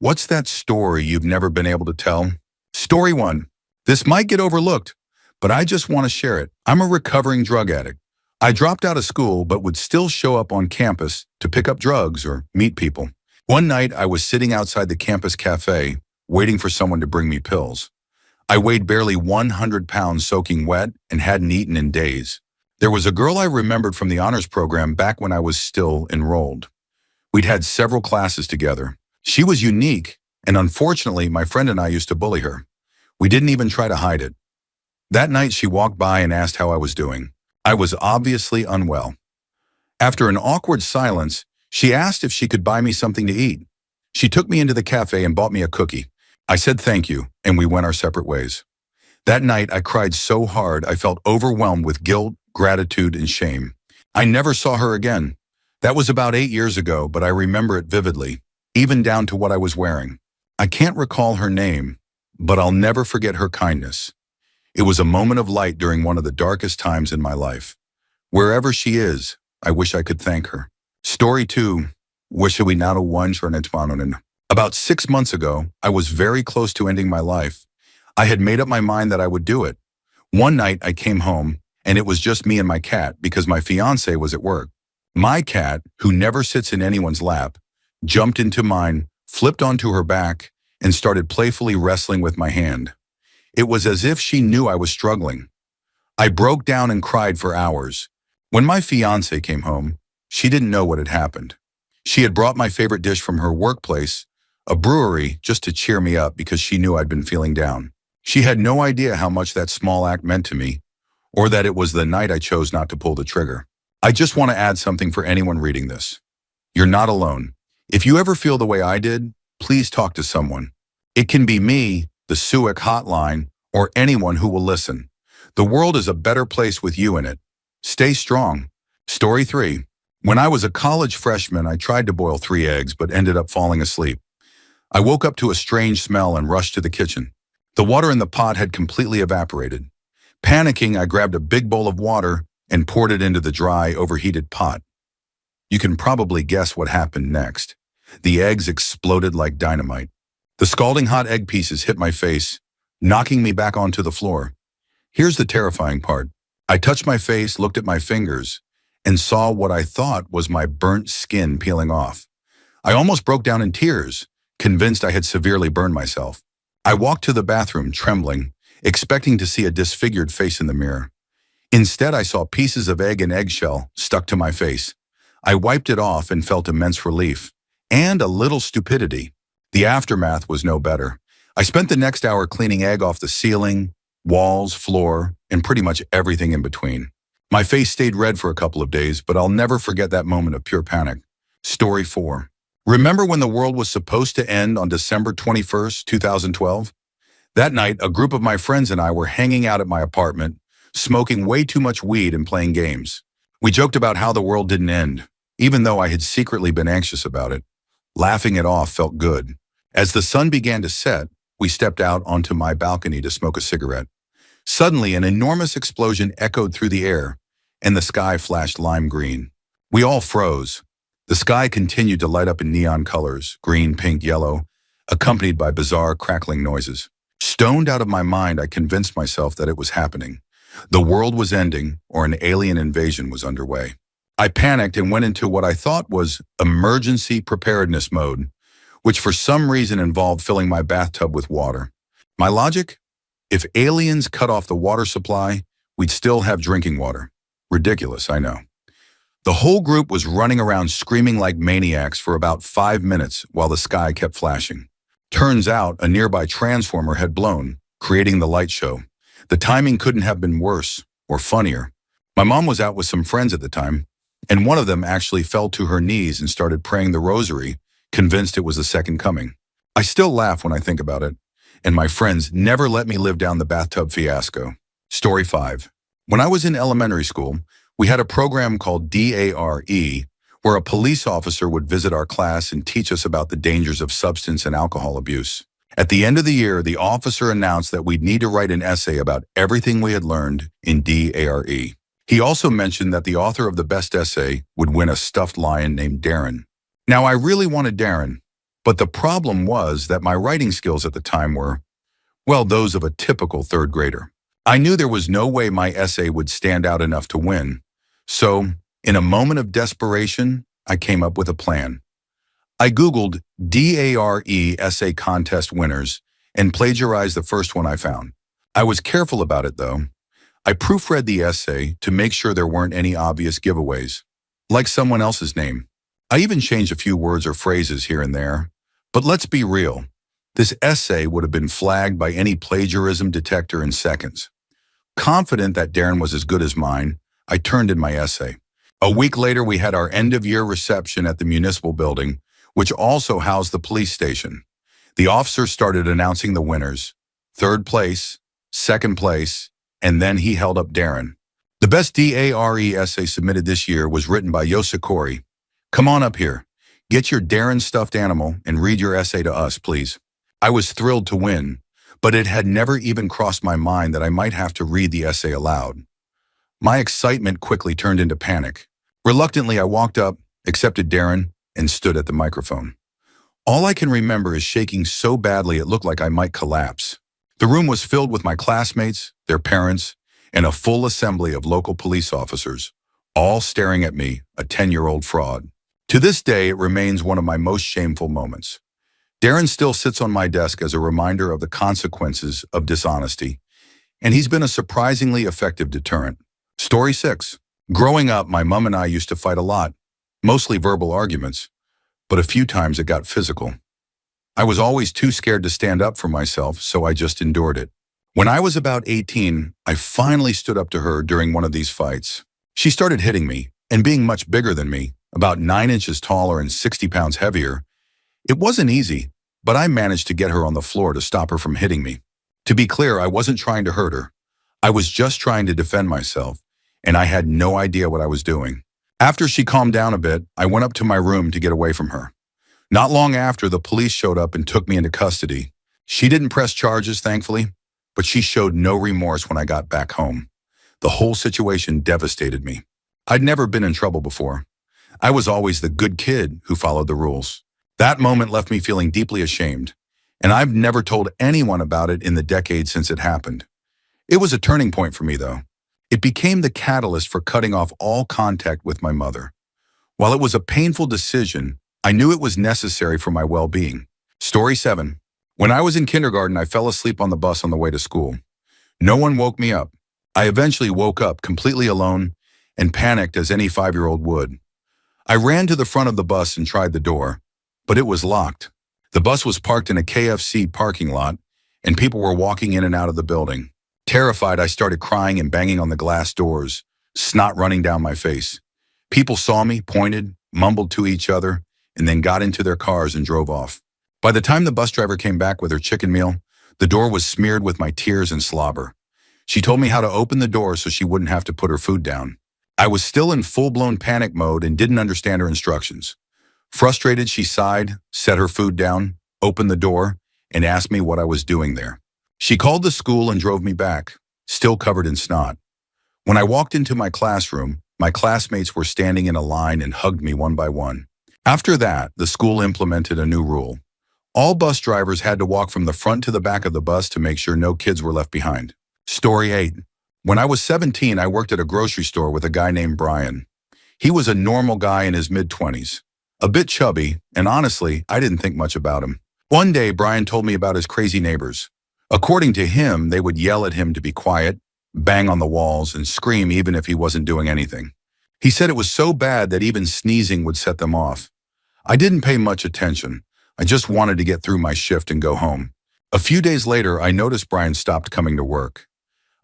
What's that story you've never been able to tell? Story 1. This might get overlooked, but I just want to share it. I'm a recovering drug addict. I dropped out of school but would still show up on campus to pick up drugs or meet people. One night I was sitting outside the campus cafe waiting for someone to bring me pills. I weighed barely 100 pounds soaking wet and hadn't eaten in days. There was a girl I remembered from the honors program back when I was still enrolled. We'd had several classes together. She was unique, and unfortunately, my friend and I used to bully her. We didn't even try to hide it. That night, she walked by and asked how I was doing. I was obviously unwell. After an awkward silence, she asked if she could buy me something to eat. She took me into the cafe and bought me a cookie. I said thank you, and we went our separate ways. That night, I cried so hard I felt overwhelmed with guilt, gratitude, and shame. I never saw her again. That was about 8 years ago, but I remember it vividly, even down to what I was wearing. I can't recall her name, but I'll never forget her kindness. It was a moment of light during one of the darkest times in my life. Wherever she is, I wish I could thank her. Story 2. Wish we now one Chernetvanonen. About 6 months ago, I was very close to ending my life. I had made up my mind that I would do it. One night I came home, and it was just me and my cat because my fiance was at work. My cat, who never sits in anyone's lap, jumped into mine, flipped onto her back, and started playfully wrestling with my hand. It was as if she knew I was struggling. I broke down and cried for hours. When my fiance came home, she didn't know what had happened. She had brought my favorite dish from her workplace, a brewery, just to cheer me up because she knew I'd been feeling down. She had no idea how much that small act meant to me, or that it was the night I chose not to pull the trigger. I just want to add something for anyone reading this. You're not alone. If you ever feel the way I did, please talk to someone. It can be me, the SUIC hotline, or anyone who will listen. The world is a better place with you in it. Stay strong. Story 3. When I was a college freshman, I tried to boil 3 eggs but ended up falling asleep. I woke up to a strange smell and rushed to the kitchen. The water in the pot had completely evaporated. Panicking, I grabbed a big bowl of water and poured it into the dry, overheated pot. You can probably guess what happened next. The eggs exploded like dynamite. The scalding hot egg pieces hit my face, knocking me back onto the floor. Here's the terrifying part. I touched my face, looked at my fingers, and saw what I thought was my burnt skin peeling off. I almost broke down in tears, convinced I had severely burned myself. I walked to the bathroom, trembling, expecting to see a disfigured face in the mirror. Instead, I saw pieces of egg and eggshell stuck to my face. I wiped it off and felt immense relief, and a little stupidity. The aftermath was no better. I spent the next hour cleaning egg off the ceiling, walls, floor, and pretty much everything in between. My face stayed red for a couple of days, but I'll never forget that moment of pure panic. Story 4. Remember when the world was supposed to end on December 21st, 2012? That night, a group of my friends and I were hanging out at my apartment, smoking way too much weed and playing games. We joked about how the world didn't end, even though I had secretly been anxious about it. Laughing it off felt good. As the sun began to set, we stepped out onto my balcony to smoke a cigarette. Suddenly, an enormous explosion echoed through the air, and the sky flashed lime green. We all froze. The sky continued to light up in neon colors, green, pink, yellow, accompanied by bizarre crackling noises. Stoned out of my mind, I convinced myself that it was happening. The world was ending, or an alien invasion was underway. I panicked and went into what I thought was emergency preparedness mode, which for some reason involved filling my bathtub with water. My logic? If aliens cut off the water supply, we'd still have drinking water. Ridiculous, I know. The whole group was running around screaming like maniacs for about 5 minutes while the sky kept flashing. Turns out a nearby transformer had blown, creating the light show. The timing couldn't have been worse or funnier. My mom was out with some friends at the time, and one of them actually fell to her knees and started praying the rosary, convinced it was the second coming. I still laugh when I think about it, and my friends never let me live down the bathtub fiasco. Story 5. When I was in elementary school, we had a program called DARE, where a police officer would visit our class and teach us about the dangers of substance and alcohol abuse. At the end of the year, the officer announced that we'd need to write an essay about everything we had learned in DARE. He also mentioned that the author of the best essay would win a stuffed lion named Darren. Now, I really wanted Darren, But the problem was that my writing skills at the time were, well, those of a typical third grader. I knew there was no way my essay would stand out enough to win. So, in a moment of desperation, I came up with a plan. I Googled DARE essay contest winners and plagiarized the first one I found. I was careful about it, though. I proofread the essay to make sure there weren't any obvious giveaways, like someone else's name. I even changed a few words or phrases here and there. But let's be real. This essay would have been flagged by any plagiarism detector in seconds. Confident that Darren was as good as mine, I turned in my essay. A week later, we had our end-of-year reception at the municipal building, which also housed the police station. The officers started announcing the winners. Third place, second place, and then he held up Darren. The best DARE essay submitted this year was written by Yosikori. Come on up here. Get your Darren stuffed animal and read your essay to us, please. I was thrilled to win, but it had never even crossed my mind that I might have to read the essay aloud. My excitement quickly turned into panic. Reluctantly, I walked up, accepted Darren, and stood at the microphone. All I can remember is shaking so badly it looked like I might collapse. The room was filled with my classmates, their parents, and a full assembly of local police officers, all staring at me, a 10-year-old fraud. To this day, it remains one of my most shameful moments. Darren still sits on my desk as a reminder of the consequences of dishonesty, and he's been a surprisingly effective deterrent. Story 6. Growing up, my mom and I used to fight a lot, mostly verbal arguments, but a few times it got physical. I was always too scared to stand up for myself, so I just endured it. When I was about 18, I finally stood up to her during one of these fights. She started hitting me, and being much bigger than me, about 9 inches taller and 60 pounds heavier, it wasn't easy, but I managed to get her on the floor to stop her from hitting me. To be clear, I wasn't trying to hurt her. I was just trying to defend myself, and I had no idea what I was doing. After she calmed down a bit, I went up to my room to get away from her. Not long after, the police showed up and took me into custody. She didn't press charges, thankfully, but she showed no remorse when I got back home. The whole situation devastated me. I'd never been in trouble before. I was always the good kid who followed the rules. That moment left me feeling deeply ashamed, and I've never told anyone about it in the decades since it happened. It was a turning point for me, though. It became the catalyst for cutting off all contact with my mother. While it was a painful decision, I knew it was necessary for my well-being. Story 7. When I was in kindergarten, I fell asleep on the bus on the way to school. No one woke me up. I eventually woke up completely alone and panicked as any 5-year-old would. I ran to the front of the bus and tried the door, but it was locked. The bus was parked in a KFC parking lot, and people were walking in and out of the building. Terrified, I started crying and banging on the glass doors, snot running down my face. People saw me, pointed, mumbled to each other, and then got into their cars and drove off. By the time the bus driver came back with her chicken meal, the door was smeared with my tears and slobber. She told me how to open the door so she wouldn't have to put her food down. I was still in full-blown panic mode and didn't understand her instructions. Frustrated, she sighed, set her food down, opened the door, and asked me what I was doing there. She called the school and drove me back, still covered in snot. When I walked into my classroom, my classmates were standing in a line and hugged me one by one. After that, the school implemented a new rule. All bus drivers had to walk from the front to the back of the bus to make sure no kids were left behind. Story 8. When I was 17, I worked at a grocery store with a guy named Brian. He was a normal guy in his mid-20s, a bit chubby, and honestly, I didn't think much about him. One day, Brian told me about his crazy neighbors. According to him, they would yell at him to be quiet, bang on the walls, and scream even if he wasn't doing anything. He said it was so bad that even sneezing would set them off. I didn't pay much attention. I just wanted to get through my shift and go home. A few days later, I noticed Brian stopped coming to work.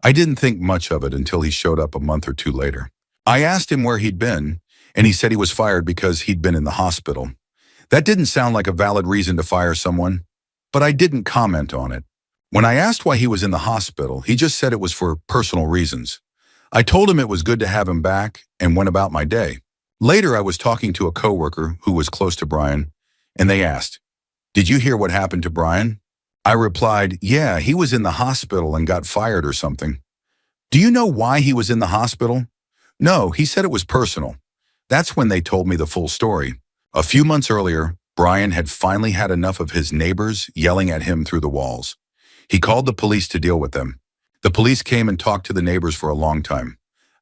I didn't think much of it until he showed up a month or two later. I asked him where he'd been, and he said he was fired because he'd been in the hospital. That didn't sound like a valid reason to fire someone, but I didn't comment on it. When I asked why he was in the hospital, he just said it was for personal reasons. I told him it was good to have him back and went about my day. Later, I was talking to a coworker who was close to Brian, and they asked, "Did you hear what happened to Brian?" I replied, "Yeah, he was in the hospital and got fired or something." "Do you know why he was in the hospital?" "No, he said it was personal." That's when they told me the full story. A few months earlier, Brian had finally had enough of his neighbors yelling at him through the walls. He called the police to deal with them. The police came and talked to the neighbors for a long time.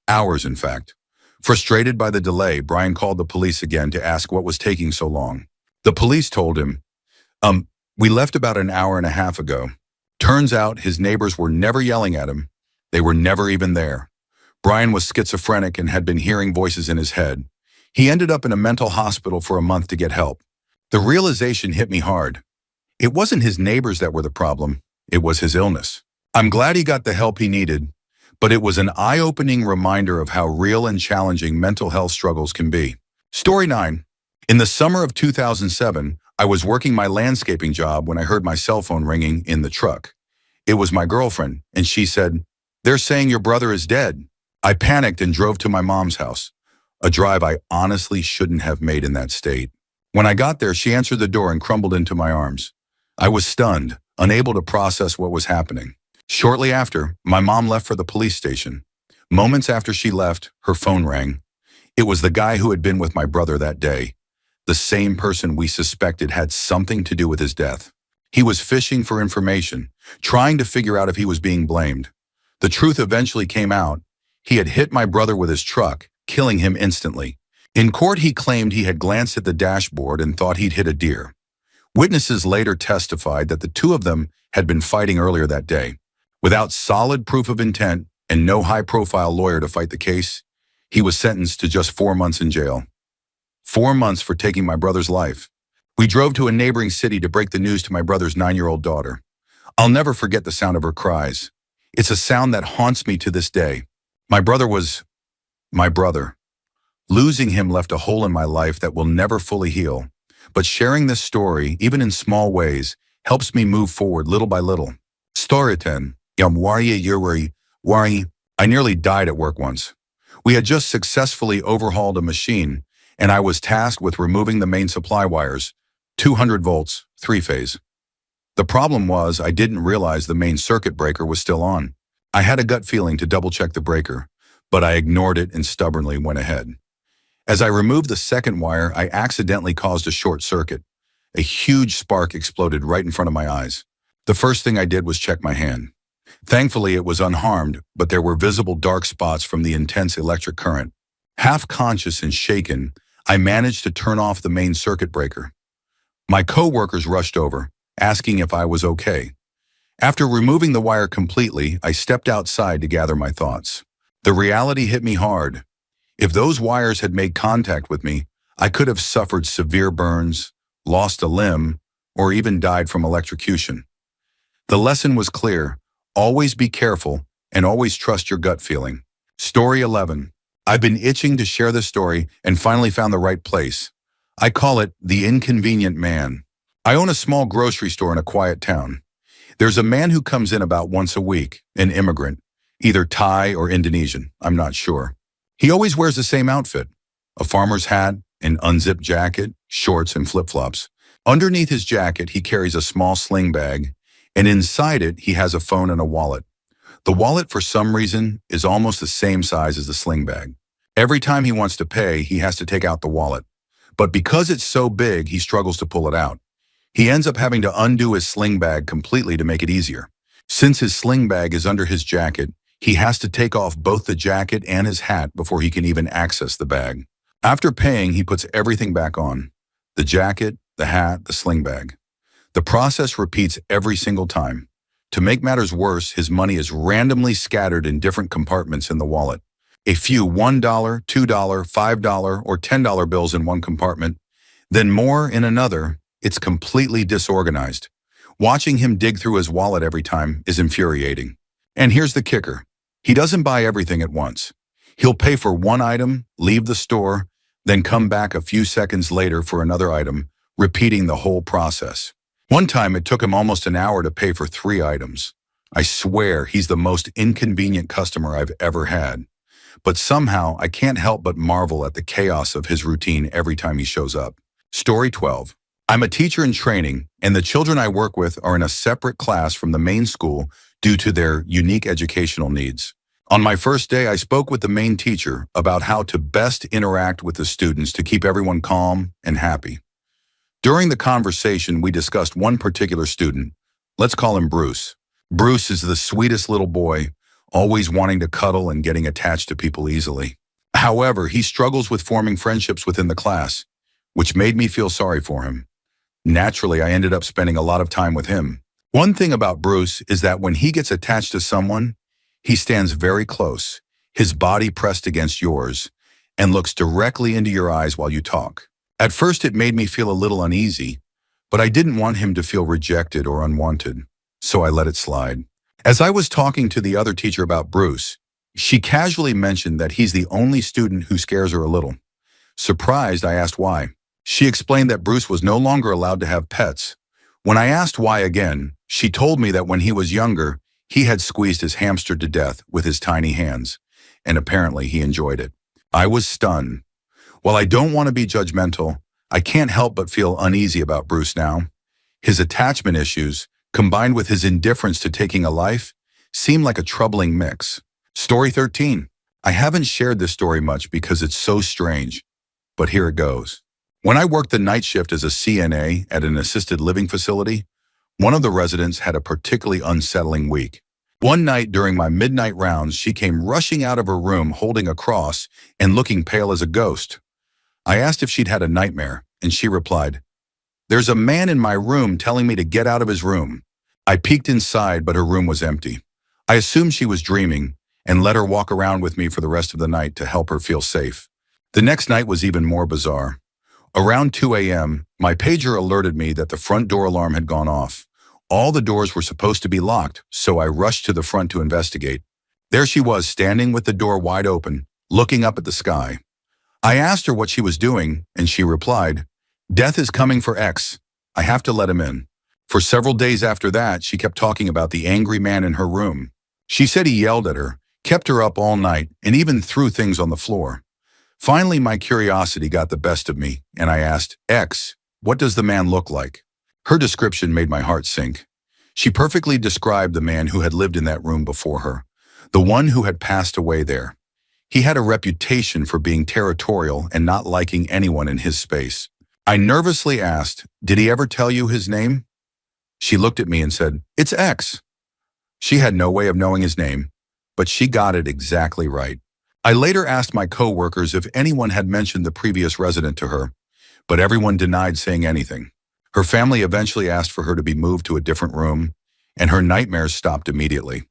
Hours, in fact. Frustrated by the delay, Brian called the police again to ask what was taking so long. The police told him, we left about an hour and a half ago. Turns out his neighbors were never yelling at him. They were never even there. Brian was schizophrenic and had been hearing voices in his head. He ended up in a mental hospital for a month to get help. The realization hit me hard. It wasn't his neighbors that were the problem. It was his illness. I'm glad he got the help he needed, but it was an eye-opening reminder of how real and challenging mental health struggles can be. Story 9. In the summer of 2007, I was working my landscaping job when I heard my cell phone ringing in the truck. It was my girlfriend, and she said, "They're saying your brother is dead." I panicked and drove to my mom's house, a drive I honestly shouldn't have made in that state. When I got there, she answered the door and crumbled into my arms. I was stunned, unable to process what was happening. Shortly after, my mom left for the police station. Moments after she left, her phone rang. It was the guy who had been with my brother that day. The same person we suspected had something to do with his death. He was fishing for information, trying to figure out if he was being blamed. The truth eventually came out. He had hit my brother with his truck, killing him instantly. In court, he claimed he had glanced at the dashboard and thought he'd hit a deer. Witnesses later testified that the two of them had been fighting earlier that day. Without solid proof of intent and no high-profile lawyer to fight the case, he was sentenced to just 4 months in jail. 4 months for taking my brother's life. We drove to a neighboring city to break the news to my brother's 9-year-old daughter. I'll never forget the sound of her cries. It's a sound that haunts me to this day. My brother was my brother. Losing him left a hole in my life that will never fully heal. But sharing this story, even in small ways, helps me move forward little by little. Story 10. I nearly died at work once. We had just successfully overhauled a machine, and I was tasked with removing the main supply wires, 200 volts, 3-phase. The problem was I didn't realize the main circuit breaker was still on. I had a gut feeling to double-check the breaker, but I ignored it and stubbornly went ahead. As I removed the second wire, I accidentally caused a short circuit. A huge spark exploded right in front of my eyes. The first thing I did was check my hand. Thankfully, it was unharmed, but there were visible dark spots from the intense electric current. Half conscious and shaken, I managed to turn off the main circuit breaker. My co-workers rushed over, asking if I was okay. After removing the wire completely, I stepped outside to gather my thoughts. The reality hit me hard. If those wires had made contact with me, I could have suffered severe burns, lost a limb, or even died from electrocution. The lesson was clear. Always be careful and always trust your gut feeling. Story 11. I've been itching to share this story and finally found the right place. I call it The Inconvenient Man. I own a small grocery store in a quiet town. There's a man who comes in about once a week, an immigrant, either Thai or Indonesian, I'm not sure. He always wears the same outfit, a farmer's hat, an unzipped jacket, shorts, and flip-flops. Underneath his jacket, he carries a small sling bag, and inside it, he has a phone and a wallet. The wallet, for some reason, is almost the same size as the sling bag. Every time he wants to pay, he has to take out the wallet. But because it's so big, he struggles to pull it out. He ends up having to undo his sling bag completely to make it easier. Since his sling bag is under his jacket, he has to take off both the jacket and his hat before he can even access the bag. After paying, he puts everything back on: the jacket, the hat, the sling bag. The process repeats every single time. To make matters worse, his money is randomly scattered in different compartments in the wallet. A few $1, $2, $5, or $10 bills in one compartment, then more in another. It's completely disorganized. Watching him dig through his wallet every time is infuriating. And here's the kicker. He doesn't buy everything at once. He'll pay for one item, leave the store, then come back a few seconds later for another item, repeating the whole process. One time it took him almost an hour to pay for 3 items. I swear he's the most inconvenient customer I've ever had. But somehow I can't help but marvel at the chaos of his routine every time he shows up. Story 12. I'm a teacher in training, and the children I work with are in a separate class from the main school due to their unique educational needs. On my first day, I spoke with the main teacher about how to best interact with the students to keep everyone calm and happy. During the conversation, we discussed one particular student. Let's call him Bruce. Bruce is the sweetest little boy, always wanting to cuddle and getting attached to people easily. However, he struggles with forming friendships within the class, which made me feel sorry for him. Naturally, I ended up spending a lot of time with him. One thing about Bruce is that when he gets attached to someone, he stands very close, his body pressed against yours, and looks directly into your eyes while you talk. At first, it made me feel a little uneasy, but I didn't want him to feel rejected or unwanted, so I let it slide. As I was talking to the other teacher about Bruce, she casually mentioned that he's the only student who scares her a little. Surprised, I asked why. She explained that Bruce was no longer allowed to have pets. When I asked why again, she told me that when he was younger, he had squeezed his hamster to death with his tiny hands, and apparently he enjoyed it. I was stunned. While I don't want to be judgmental, I can't help but feel uneasy about Bruce now. His attachment issues, combined with his indifference to taking a life, seem like a troubling mix. Story 13. I haven't shared this story much because it's so strange, but here it goes. When I worked the night shift as a CNA at an assisted living facility, one of the residents had a particularly unsettling week. One night during my midnight rounds, she came rushing out of her room holding a cross and looking pale as a ghost. I asked if she'd had a nightmare, and she replied, "There's a man in my room telling me to get out of his room." I peeked inside, but her room was empty. I assumed she was dreaming and let her walk around with me for the rest of the night to help her feel safe. The next night was even more bizarre. Around 2 a.m., my pager alerted me that the front door alarm had gone off. All the doors were supposed to be locked, so I rushed to the front to investigate. There she was, standing with the door wide open, looking up at the sky. I asked her what she was doing, and she replied, "Death is coming for X. I have to let him in." For several days after that, she kept talking about the angry man in her room. She said he yelled at her, kept her up all night, and even threw things on the floor. Finally, my curiosity got the best of me, and I asked, "X, what does the man look like?" Her description made my heart sink. She perfectly described the man who had lived in that room before her, the one who had passed away there. He had a reputation for being territorial and not liking anyone in his space. I nervously asked, "Did he ever tell you his name?" She looked at me and said, "It's X." She had no way of knowing his name, but she got it exactly right. I later asked my coworkers if anyone had mentioned the previous resident to her, but everyone denied saying anything. Her family eventually asked for her to be moved to a different room, and her nightmares stopped immediately.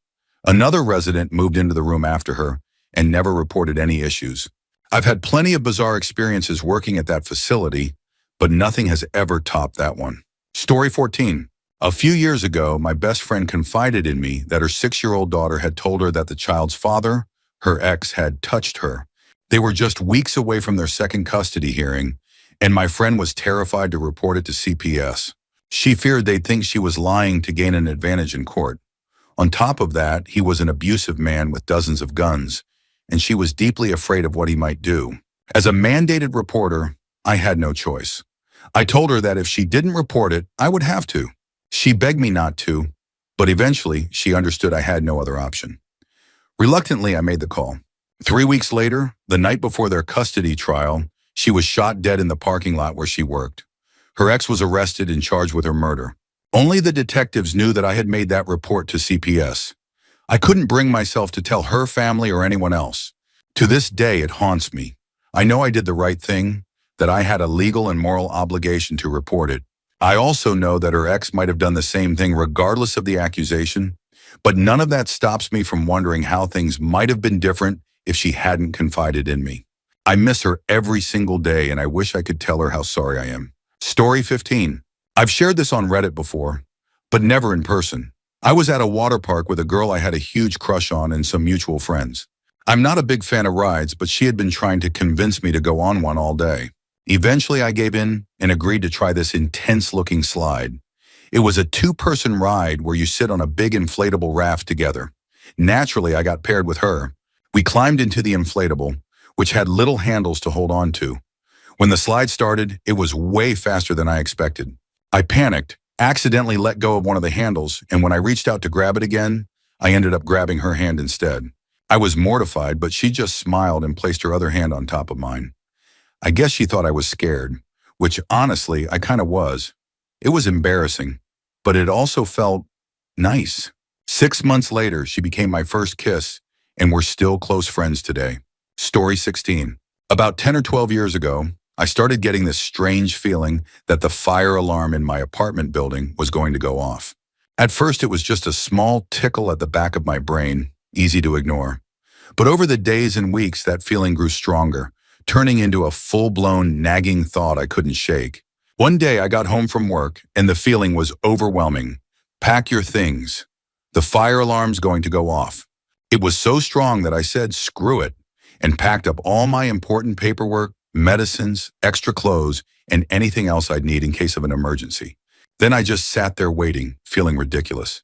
Another resident moved into the room after her and never reported any issues. I've had plenty of bizarre experiences working at that facility, but nothing has ever topped that one. Story 14. A few years ago, my best friend confided in me that her 6-year-old daughter had told her that the child's father, her ex, had touched her. They were just weeks away from their second custody hearing, and my friend was terrified to report it to CPS. She feared they'd think she was lying to gain an advantage in court. On top of that, he was an abusive man with dozens of guns, and she was deeply afraid of what he might do. As a mandated reporter, I had no choice. I told her that if she didn't report it, I would have to. She begged me not to, but eventually she understood I had no other option. Reluctantly, I made the call. 3 weeks later, the night before their custody trial, she was shot dead in the parking lot where she worked. Her ex was arrested and charged with her murder. Only the detectives knew that I had made that report to CPS. I couldn't bring myself to tell her family or anyone else. To this day, it haunts me. I know I did the right thing, that I had a legal and moral obligation to report it. I also know that her ex might have done the same thing regardless of the accusation, but none of that stops me from wondering how things might have been different if she hadn't confided in me. I miss her every single day, and I wish I could tell her how sorry I am. Story 15. I've shared this on Reddit before, but never in person. I was at a water park with a girl I had a huge crush on and some mutual friends. I'm not a big fan of rides, but she had been trying to convince me to go on one all day. Eventually, I gave in and agreed to try this intense-looking slide. It was a 2-person ride where you sit on a big inflatable raft together. Naturally, I got paired with her. We climbed into the inflatable, which had little handles to hold on to. When the slide started, it was way faster than I expected. I panicked, accidentally let go of one of the handles, and when I reached out to grab it again, I ended up grabbing her hand instead. I was mortified, but she just smiled and placed her other hand on top of mine. I guess she thought I was scared. which honestly, I kind of was. It was embarrassing, but it also felt nice. 6 months later, she became my first kiss, and we're still close friends today. Story 16. About 10 or 12 years ago, I started getting this strange feeling that the fire alarm in my apartment building was going to go off. At first, it was just a small tickle at the back of my brain, easy to ignore. But over the days and weeks, that feeling grew stronger, turning into a full-blown nagging thought I couldn't shake. One day, I got home from work, and the feeling was overwhelming. Pack your things. The fire alarm's going to go off. It was so strong that I said, screw it, and packed up all my important paperwork, medicines, extra clothes, and anything else I'd need in case of an emergency. Then I just sat there waiting, feeling ridiculous.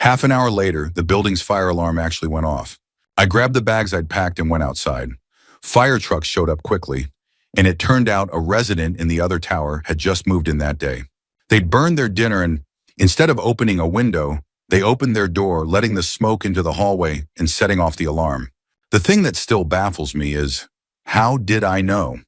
Half an hour later, the building's fire alarm actually went off. I grabbed the bags I'd packed and went outside. Fire trucks showed up quickly, and it turned out a resident in the other tower had just moved in that day. They'd burned their dinner, and instead of opening a window, they opened their door, letting the smoke into the hallway and setting off the alarm. The thing that still baffles me is, how did I know?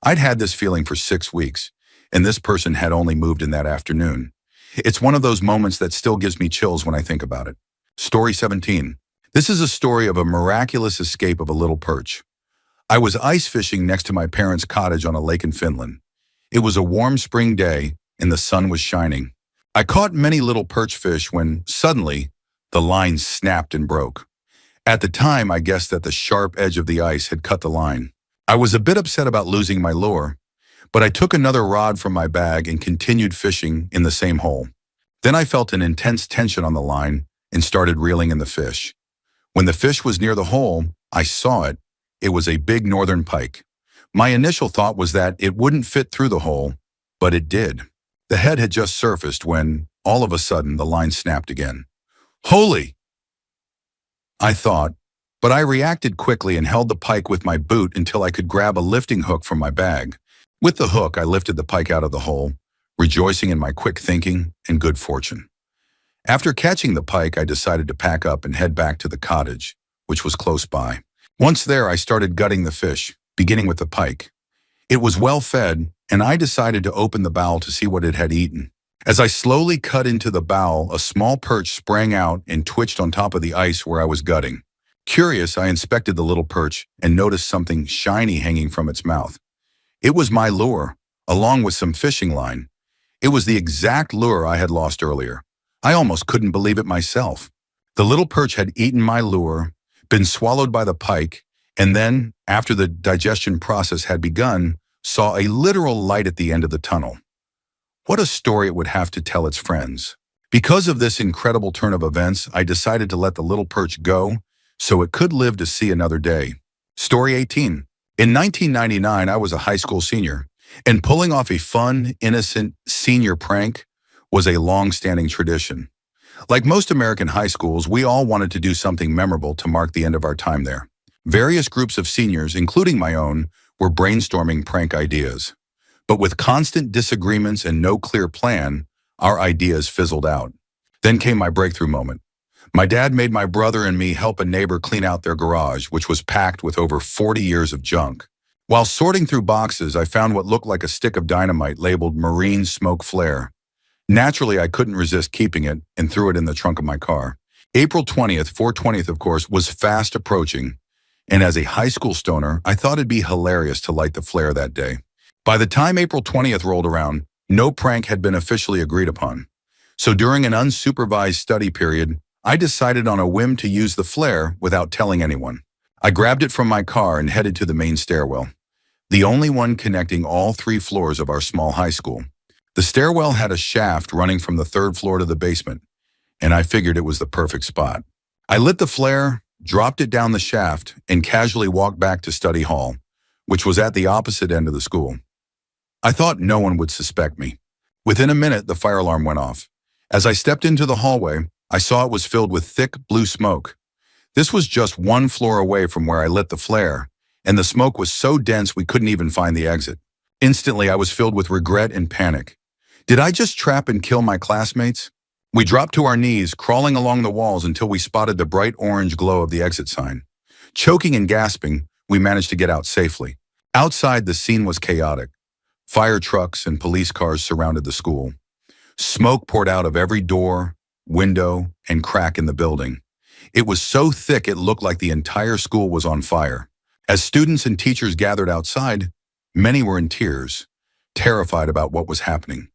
I'd had this feeling for 6 weeks, and this person had only moved in that afternoon. It's one of those moments that still gives me chills when I think about it. Story 17. This is a story of a miraculous escape of a little perch. I was ice fishing next to my parents' cottage on a lake in Finland. It was a warm spring day, and the sun was shining. I caught many little perch fish when, suddenly, the line snapped and broke. At the time, I guessed that the sharp edge of the ice had cut the line. I was a bit upset about losing my lure, but I took another rod from my bag and continued fishing in the same hole. Then I felt an intense tension on the line and started reeling in the fish. When the fish was near the hole, I saw it. It was a big northern pike. My initial thought was that it wouldn't fit through the hole, but it did. The head had just surfaced when, all of a sudden, the line snapped again. Holy! I thought, but I reacted quickly and held the pike with my boot until I could grab a lifting hook from my bag. With the hook, I lifted the pike out of the hole, rejoicing in my quick thinking and good fortune. After catching the pike, I decided to pack up and head back to the cottage, which was close by. Once there, I started gutting the fish, beginning with the pike. It was well fed, and I decided to open the bowel to see what it had eaten. As I slowly cut into the bowel, a small perch sprang out and twitched on top of the ice where I was gutting. Curious, I inspected the little perch and noticed something shiny hanging from its mouth. It was my lure, along with some fishing line. It was the exact lure I had lost earlier. I almost couldn't believe it myself. The little perch had eaten my lure, been swallowed by the pike, and then, after the digestion process had begun, saw a literal light at the end of the tunnel. What a story it would have to tell its friends. Because of this incredible turn of events, I decided to let the little perch go so it could live to see another day. Story 18. In 1999, I was a high school senior, and pulling off a fun, innocent senior prank was a long-standing tradition. Like most American high schools, we all wanted to do something memorable to mark the end of our time there. Various groups of seniors, including my own, were brainstorming prank ideas. But with constant disagreements and no clear plan, our ideas fizzled out. Then came my breakthrough moment. My dad made my brother and me help a neighbor clean out their garage, which was packed with over 40 years of junk. While sorting through boxes, I found what looked like a stick of dynamite labeled Marine Smoke Flare. Naturally, I couldn't resist keeping it and threw it in the trunk of my car. April 20th, 4/20th, of course, was fast approaching, and as a high school stoner, I thought it'd be hilarious to light the flare that day. By the time April 20th rolled around, no prank had been officially agreed upon. So during an unsupervised study period, I decided on a whim to use the flare without telling anyone. I grabbed it from my car and headed to the main stairwell, the only one connecting all 3 floors of our small high school. The stairwell had a shaft running from the 3rd floor to the basement, and I figured it was the perfect spot. I lit the flare, dropped it down the shaft, and casually walked back to study hall, which was at the opposite end of the school. I thought no one would suspect me. Within a minute, the fire alarm went off. As I stepped into the hallway, I saw it was filled with thick blue smoke. This was just 1 floor away from where I lit the flare, and the smoke was so dense we couldn't even find the exit. Instantly, I was filled with regret and panic. Did I just trap and kill my classmates? We dropped to our knees, crawling along the walls until we spotted the bright orange glow of the exit sign. Choking and gasping, we managed to get out safely. Outside, the scene was chaotic. Fire trucks and police cars surrounded the school. Smoke poured out of every door, window, and crack in the building. It was so thick it looked like the entire school was on fire. As students and teachers gathered outside, many were in tears, terrified about what was happening.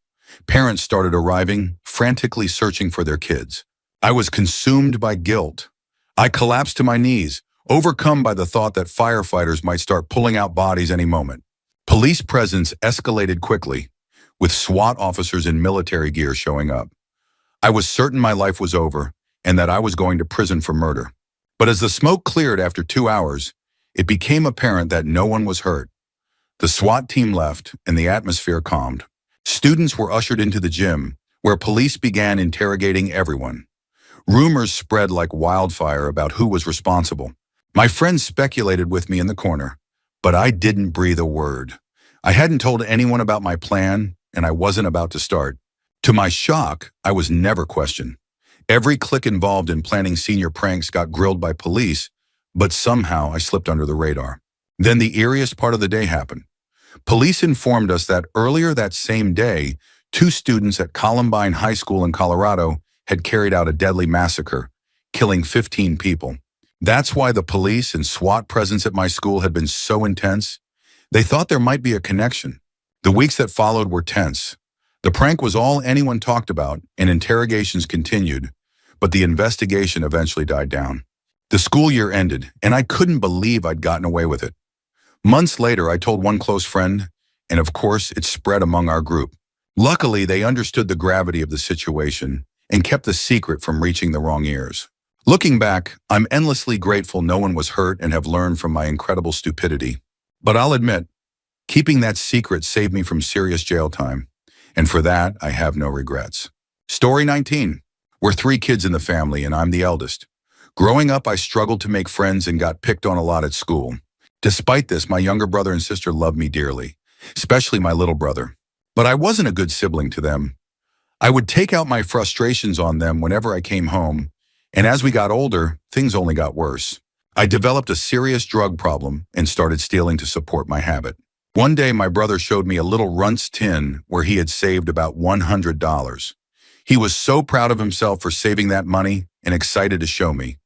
Parents started arriving, frantically searching for their kids. I was consumed by guilt. I collapsed to my knees, overcome by the thought that firefighters might start pulling out bodies any moment. Police presence escalated quickly, with SWAT officers in military gear showing up. I was certain my life was over and that I was going to prison for murder. But as the smoke cleared after 2 hours, it became apparent that no one was hurt. The SWAT team left and the atmosphere calmed. Students were ushered into the gym, where police began interrogating everyone. Rumors spread like wildfire about who was responsible. My friends speculated with me in the corner, but I didn't breathe a word. I hadn't told anyone about my plan, and I wasn't about to start. To my shock, I was never questioned. Every clique involved in planning senior pranks got grilled by police, but somehow I slipped under the radar. Then the eeriest part of the day happened. Police informed us that earlier that same day, 2 students at Columbine High School in Colorado had carried out a deadly massacre, killing 15 people. That's why the police and SWAT presence at my school had been so intense. They thought there might be a connection. The weeks that followed were tense. The prank was all anyone talked about, and interrogations continued, but the investigation eventually died down. The school year ended, and I couldn't believe I'd gotten away with it. Months later, I told one close friend, and of course, it spread among our group. Luckily, they understood the gravity of the situation and kept the secret from reaching the wrong ears. Looking back, I'm endlessly grateful no one was hurt and have learned from my incredible stupidity. But I'll admit, keeping that secret saved me from serious jail time, and for that, I have no regrets. Story 19. We're 3 kids in the family, and I'm the eldest. Growing up, I struggled to make friends and got picked on a lot at school. Despite this, my younger brother and sister loved me dearly, especially my little brother. But I wasn't a good sibling to them. I would take out my frustrations on them whenever I came home, and as we got older, things only got worse. I developed a serious drug problem and started stealing to support my habit. One day, my brother showed me a little Runts tin where he had saved about $100. He was so proud of himself for saving that money and excited to show me.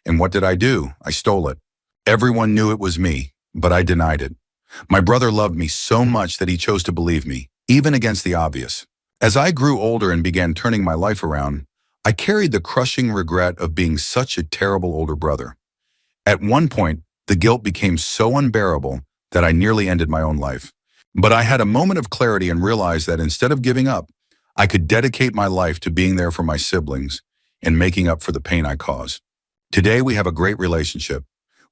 And what did I do? I stole it. Everyone knew it was me, but I denied it. My brother loved me so much that he chose to believe me, even against the obvious. As I grew older and began turning my life around, I carried the crushing regret of being such a terrible older brother. At one point, the guilt became so unbearable that I nearly ended my own life. But I had a moment of clarity and realized that instead of giving up, I could dedicate my life to being there for my siblings and making up for the pain I caused. Today, we have a great relationship.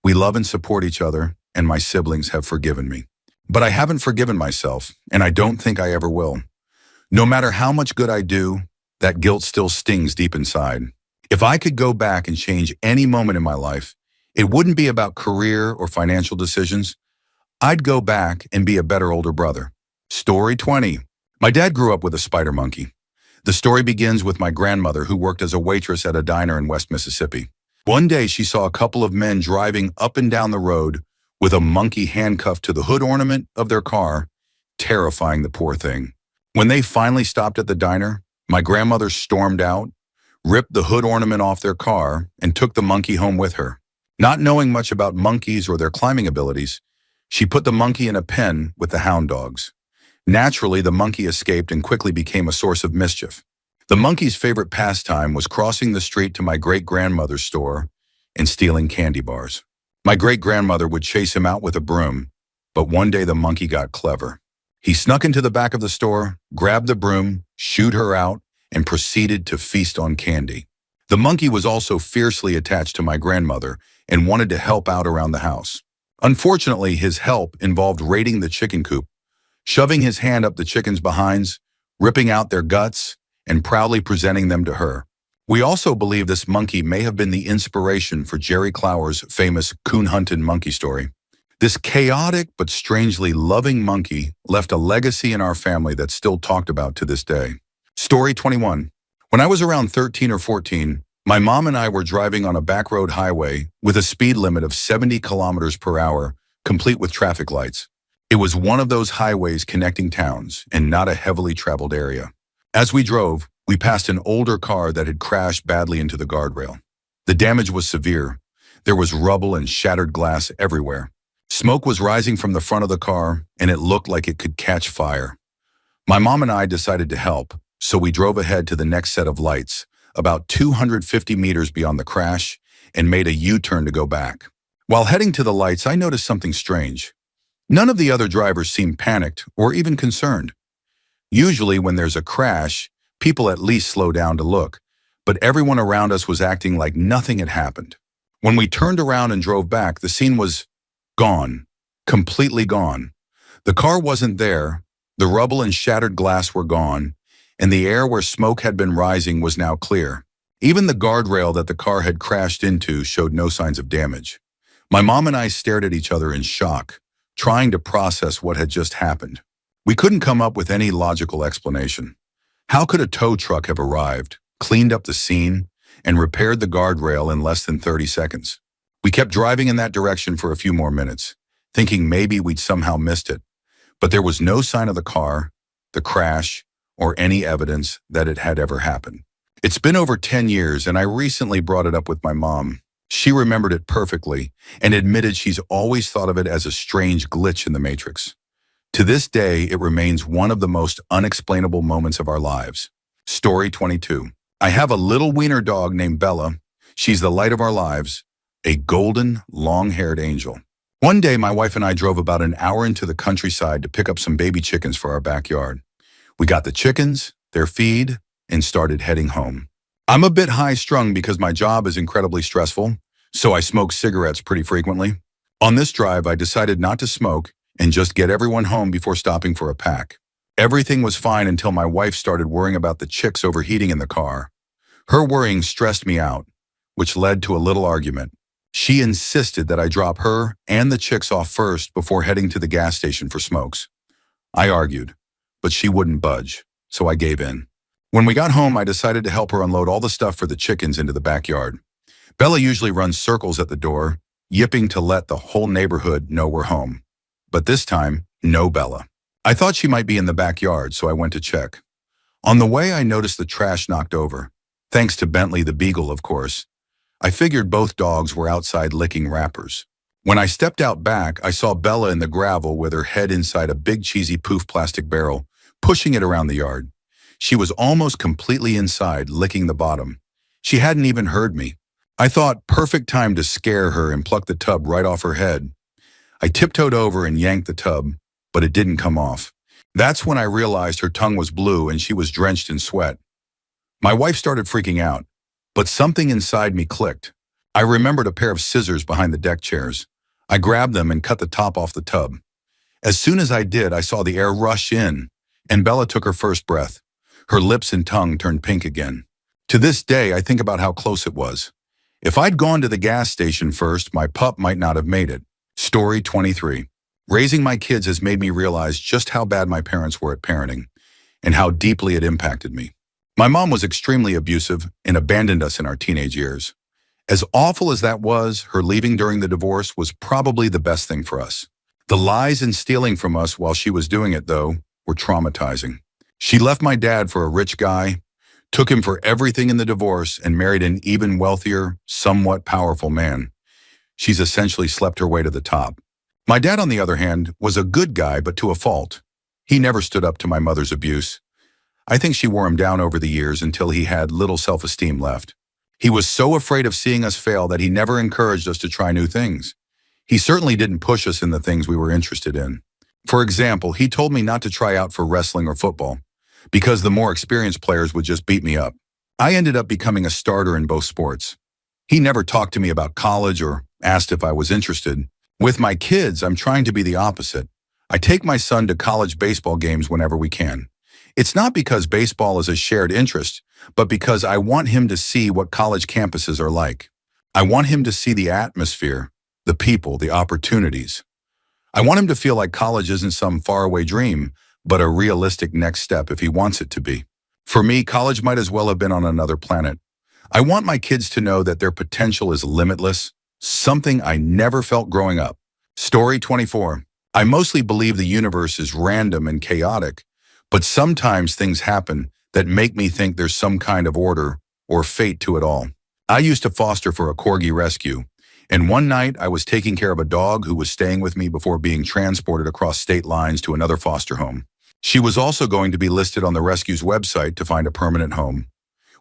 We love and support each other, and my siblings have forgiven me. But I haven't forgiven myself, and I don't think I ever will. No matter how much good I do, that guilt still stings deep inside. If I could go back and change any moment in my life, it wouldn't be about career or financial decisions. I'd go back and be a better older brother. Story 20. My dad grew up with a spider monkey. The story begins with my grandmother, who worked as a waitress at a diner in West Mississippi. One day, she saw a couple of men driving up and down the road with a monkey handcuffed to the hood ornament of their car, terrifying the poor thing. When they finally stopped at the diner, my grandmother stormed out, ripped the hood ornament off their car, and took the monkey home with her. Not knowing much about monkeys or their climbing abilities, she put the monkey in a pen with the hound dogs. Naturally, the monkey escaped and quickly became a source of mischief. The monkey's favorite pastime was crossing the street to my great-grandmother's store and stealing candy bars. My great-grandmother would chase him out with a broom, but one day the monkey got clever. He snuck into the back of the store, grabbed the broom, shooed her out, and proceeded to feast on candy. The monkey was also fiercely attached to my grandmother and wanted to help out around the house. Unfortunately, his help involved raiding the chicken coop, shoving his hand up the chickens' behinds, ripping out their guts, and proudly presenting them to her. We also believe this monkey may have been the inspiration for Jerry Clower's famous coon-hunted monkey story. This chaotic but strangely loving monkey left a legacy in our family that's still talked about to this day. Story 21. When I was around 13 or 14, my mom and I were driving on a back road highway with a speed limit of 70 kilometers per hour, complete with traffic lights. It was one of those highways connecting towns and not a heavily traveled area. As we drove, we passed an older car that had crashed badly into the guardrail. The damage was severe. There was rubble and shattered glass everywhere. Smoke was rising from the front of the car, and it looked like it could catch fire. My mom and I decided to help, so we drove ahead to the next set of lights, about 250 meters beyond the crash, and made a U-turn to go back. While heading to the lights, I noticed something strange. None of the other drivers seemed panicked or even concerned. Usually when there's a crash, people at least slow down to look, but everyone around us was acting like nothing had happened. When we turned around and drove back, the scene was gone, completely gone. The car wasn't there, the rubble and shattered glass were gone, and the air where smoke had been rising was now clear. Even the guardrail that the car had crashed into showed no signs of damage. My mom and I stared at each other in shock, trying to process what had just happened. We couldn't come up with any logical explanation. How could a tow truck have arrived, cleaned up the scene, and repaired the guardrail in less than 30 seconds? We kept driving in that direction for a few more minutes, thinking maybe we'd somehow missed it. But there was no sign of the car, the crash, or any evidence that it had ever happened. It's been over 10 years, and I recently brought it up with my mom. She remembered it perfectly and admitted she's always thought of it as a strange glitch in the Matrix. To this day, it remains one of the most unexplainable moments of our lives. Story 22. I have a little wiener dog named Bella. She's the light of our lives, a golden, long-haired angel. One day, my wife and I drove about an hour into the countryside to pick up some baby chickens for our backyard. We got the chickens, their feed, and started heading home. I'm a bit high-strung because my job is incredibly stressful, so I smoke cigarettes pretty frequently. On this drive, I decided not to smoke and just get everyone home before stopping for a pack. Everything was fine until my wife started worrying about the chicks overheating in the car. Her worrying stressed me out, which led to a little argument. She insisted that I drop her and the chicks off first before heading to the gas station for smokes. I argued, but she wouldn't budge, so I gave in. When we got home, I decided to help her unload all the stuff for the chickens into the backyard. Bella usually runs circles at the door, yipping to let the whole neighborhood know we're home. But this time, no Bella. I thought she might be in the backyard, so I went to check. On the way, I noticed the trash knocked over. Thanks to Bentley the Beagle, of course. I figured both dogs were outside licking wrappers. When I stepped out back, I saw Bella in the gravel with her head inside a big cheesy poof plastic barrel, pushing it around the yard. She was almost completely inside, licking the bottom. She hadn't even heard me. I thought, perfect time to scare her and pluck the tub right off her head. I tiptoed over and yanked the tub, but it didn't come off. That's when I realized her tongue was blue and she was drenched in sweat. My wife started freaking out, but something inside me clicked. I remembered a pair of scissors behind the deck chairs. I grabbed them and cut the top off the tub. As soon as I did, I saw the air rush in, and Bella took her first breath. Her lips and tongue turned pink again. To this day, I think about how close it was. If I'd gone to the gas station first, my pup might not have made it. Story 23. Raising my kids has made me realize just how bad my parents were at parenting and how deeply it impacted me. My mom was extremely abusive and abandoned us in our teenage years. As awful as that was, her leaving during the divorce was probably the best thing for us. The lies and stealing from us while she was doing it, though, were traumatizing. She left my dad for a rich guy, took him for everything in the divorce, and married an even wealthier, somewhat powerful man. She's essentially slept her way to the top. My dad, on the other hand, was a good guy, but to a fault. He never stood up to my mother's abuse. I think she wore him down over the years until he had little self-esteem left. He was so afraid of seeing us fail that he never encouraged us to try new things. He certainly didn't push us in the things we were interested in. For example, he told me not to try out for wrestling or football, because the more experienced players would just beat me up. I ended up becoming a starter in both sports. He never talked to me about college or asked if I was interested. With my kids, I'm trying to be the opposite. I take my son to college baseball games whenever we can. It's not because baseball is a shared interest, but because I want him to see what college campuses are like. I want him to see the atmosphere, the people, the opportunities. I want him to feel like college isn't some faraway dream, but a realistic next step if he wants it to be. For me, college might as well have been on another planet. I want my kids to know that their potential is limitless, something I never felt growing up. Story 24. I mostly believe the universe is random and chaotic, but sometimes things happen that make me think there's some kind of order or fate to it all. I used to foster for a corgi rescue, and one night I was taking care of a dog who was staying with me before being transported across state lines to another foster home. She was also going to be listed on the rescue's website to find a permanent home.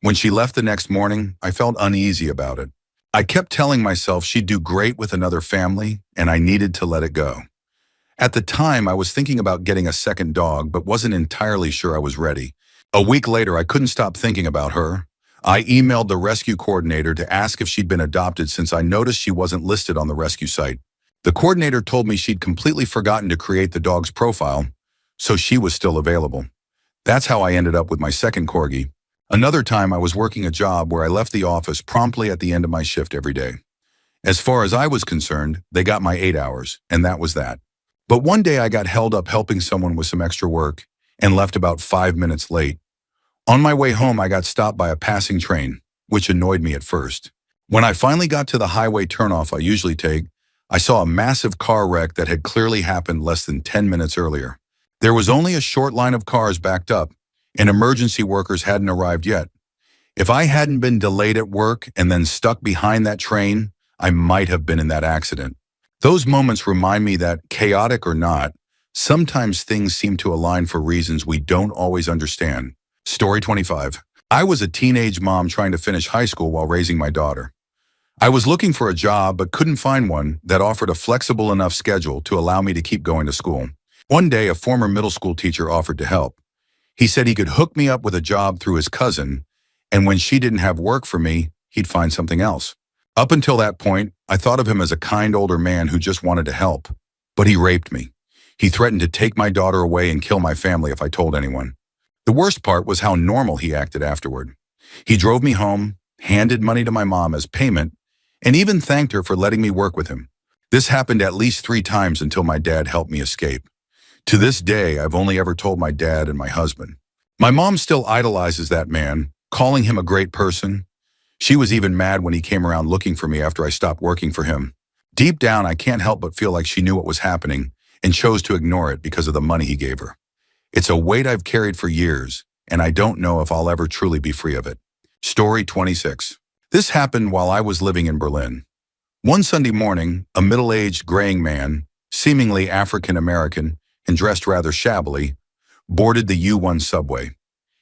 When she left the next morning, I felt uneasy about it. I kept telling myself she'd do great with another family, and I needed to let it go. At the time, I was thinking about getting a second dog, but wasn't entirely sure I was ready. A week later, I couldn't stop thinking about her. I emailed the rescue coordinator to ask if she'd been adopted since I noticed she wasn't listed on the rescue site. The coordinator told me she'd completely forgotten to create the dog's profile, so she was still available. That's how I ended up with my second corgi. Another time, I was working a job where I left the office promptly at the end of my shift every day. As far as I was concerned, they got my 8 hours, and that was that. But one day I got held up helping someone with some extra work and left about 5 minutes late. On my way home, I got stopped by a passing train, which annoyed me at first. When I finally got to the highway turnoff I usually take, I saw a massive car wreck that had clearly happened less than 10 minutes earlier. There was only a short line of cars backed up, and emergency workers hadn't arrived yet. If I hadn't been delayed at work and then stuck behind that train, I might have been in that accident. Those moments remind me that, chaotic or not, sometimes things seem to align for reasons we don't always understand. Story 25. I was a teenage mom trying to finish high school while raising my daughter. I was looking for a job but couldn't find one that offered a flexible enough schedule to allow me to keep going to school. One day, a former middle school teacher offered to help. He said he could hook me up with a job through his cousin, and when she didn't have work for me, he'd find something else. Up until that point, I thought of him as a kind older man who just wanted to help. But he raped me. He threatened to take my daughter away and kill my family if I told anyone. The worst part was how normal he acted afterward. He drove me home, handed money to my mom as payment, and even thanked her for letting me work with him. This happened at least 3 times until my dad helped me escape. To this day, I've only ever told my dad and my husband. My mom still idolizes that man, calling him a great person. She was even mad when he came around looking for me after I stopped working for him. Deep down, I can't help but feel like she knew what was happening and chose to ignore it because of the money he gave her. It's a weight I've carried for years, and I don't know if I'll ever truly be free of it. Story 26. This happened while I was living in Berlin. One Sunday morning, a middle-aged graying man, seemingly African-American and dressed rather shabbily, boarded the U1 subway.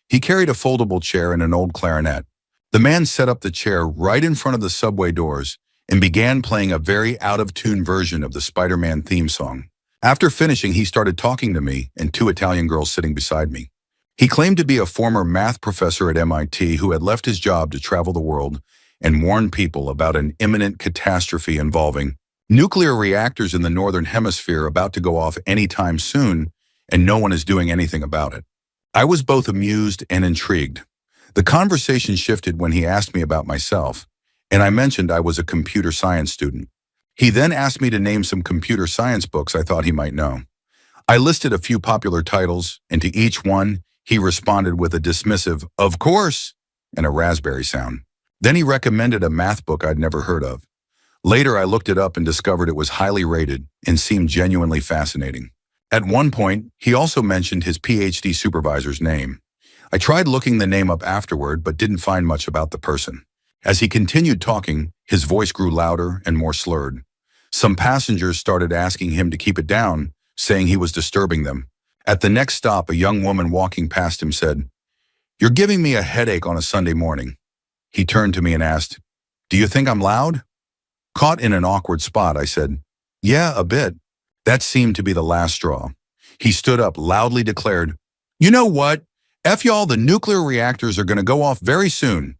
He carried a foldable chair and an old clarinet. The man set up the chair right in front of the subway doors and began playing a very out-of-tune version of the Spider-Man theme song. After finishing, he started talking to me and 2 Italian girls sitting beside me. He claimed to be a former math professor at MIT who had left his job to travel the world and warn people about an imminent catastrophe involving nuclear reactors in the Northern Hemisphere about to go off anytime soon, and no one is doing anything about it. I was both amused and intrigued. The conversation shifted when he asked me about myself, and I mentioned I was a computer science student. He then asked me to name some computer science books I thought he might know. I listed a few popular titles, and to each one, he responded with a dismissive, "Of course," and a raspberry sound. Then he recommended a math book I'd never heard of. Later, I looked it up and discovered it was highly rated and seemed genuinely fascinating. At one point, he also mentioned his PhD supervisor's name. I tried looking the name up afterward, but didn't find much about the person. As he continued talking, his voice grew louder and more slurred. Some passengers started asking him to keep it down, saying he was disturbing them. At the next stop, a young woman walking past him said, "You're giving me a headache on a Sunday morning." He turned to me and asked, "Do you think I'm loud?" Caught in an awkward spot, I said, "Yeah, a bit." That seemed to be the last straw. He stood up, loudly declared, "You know what? F y'all, the nuclear reactors are going to go off very soon."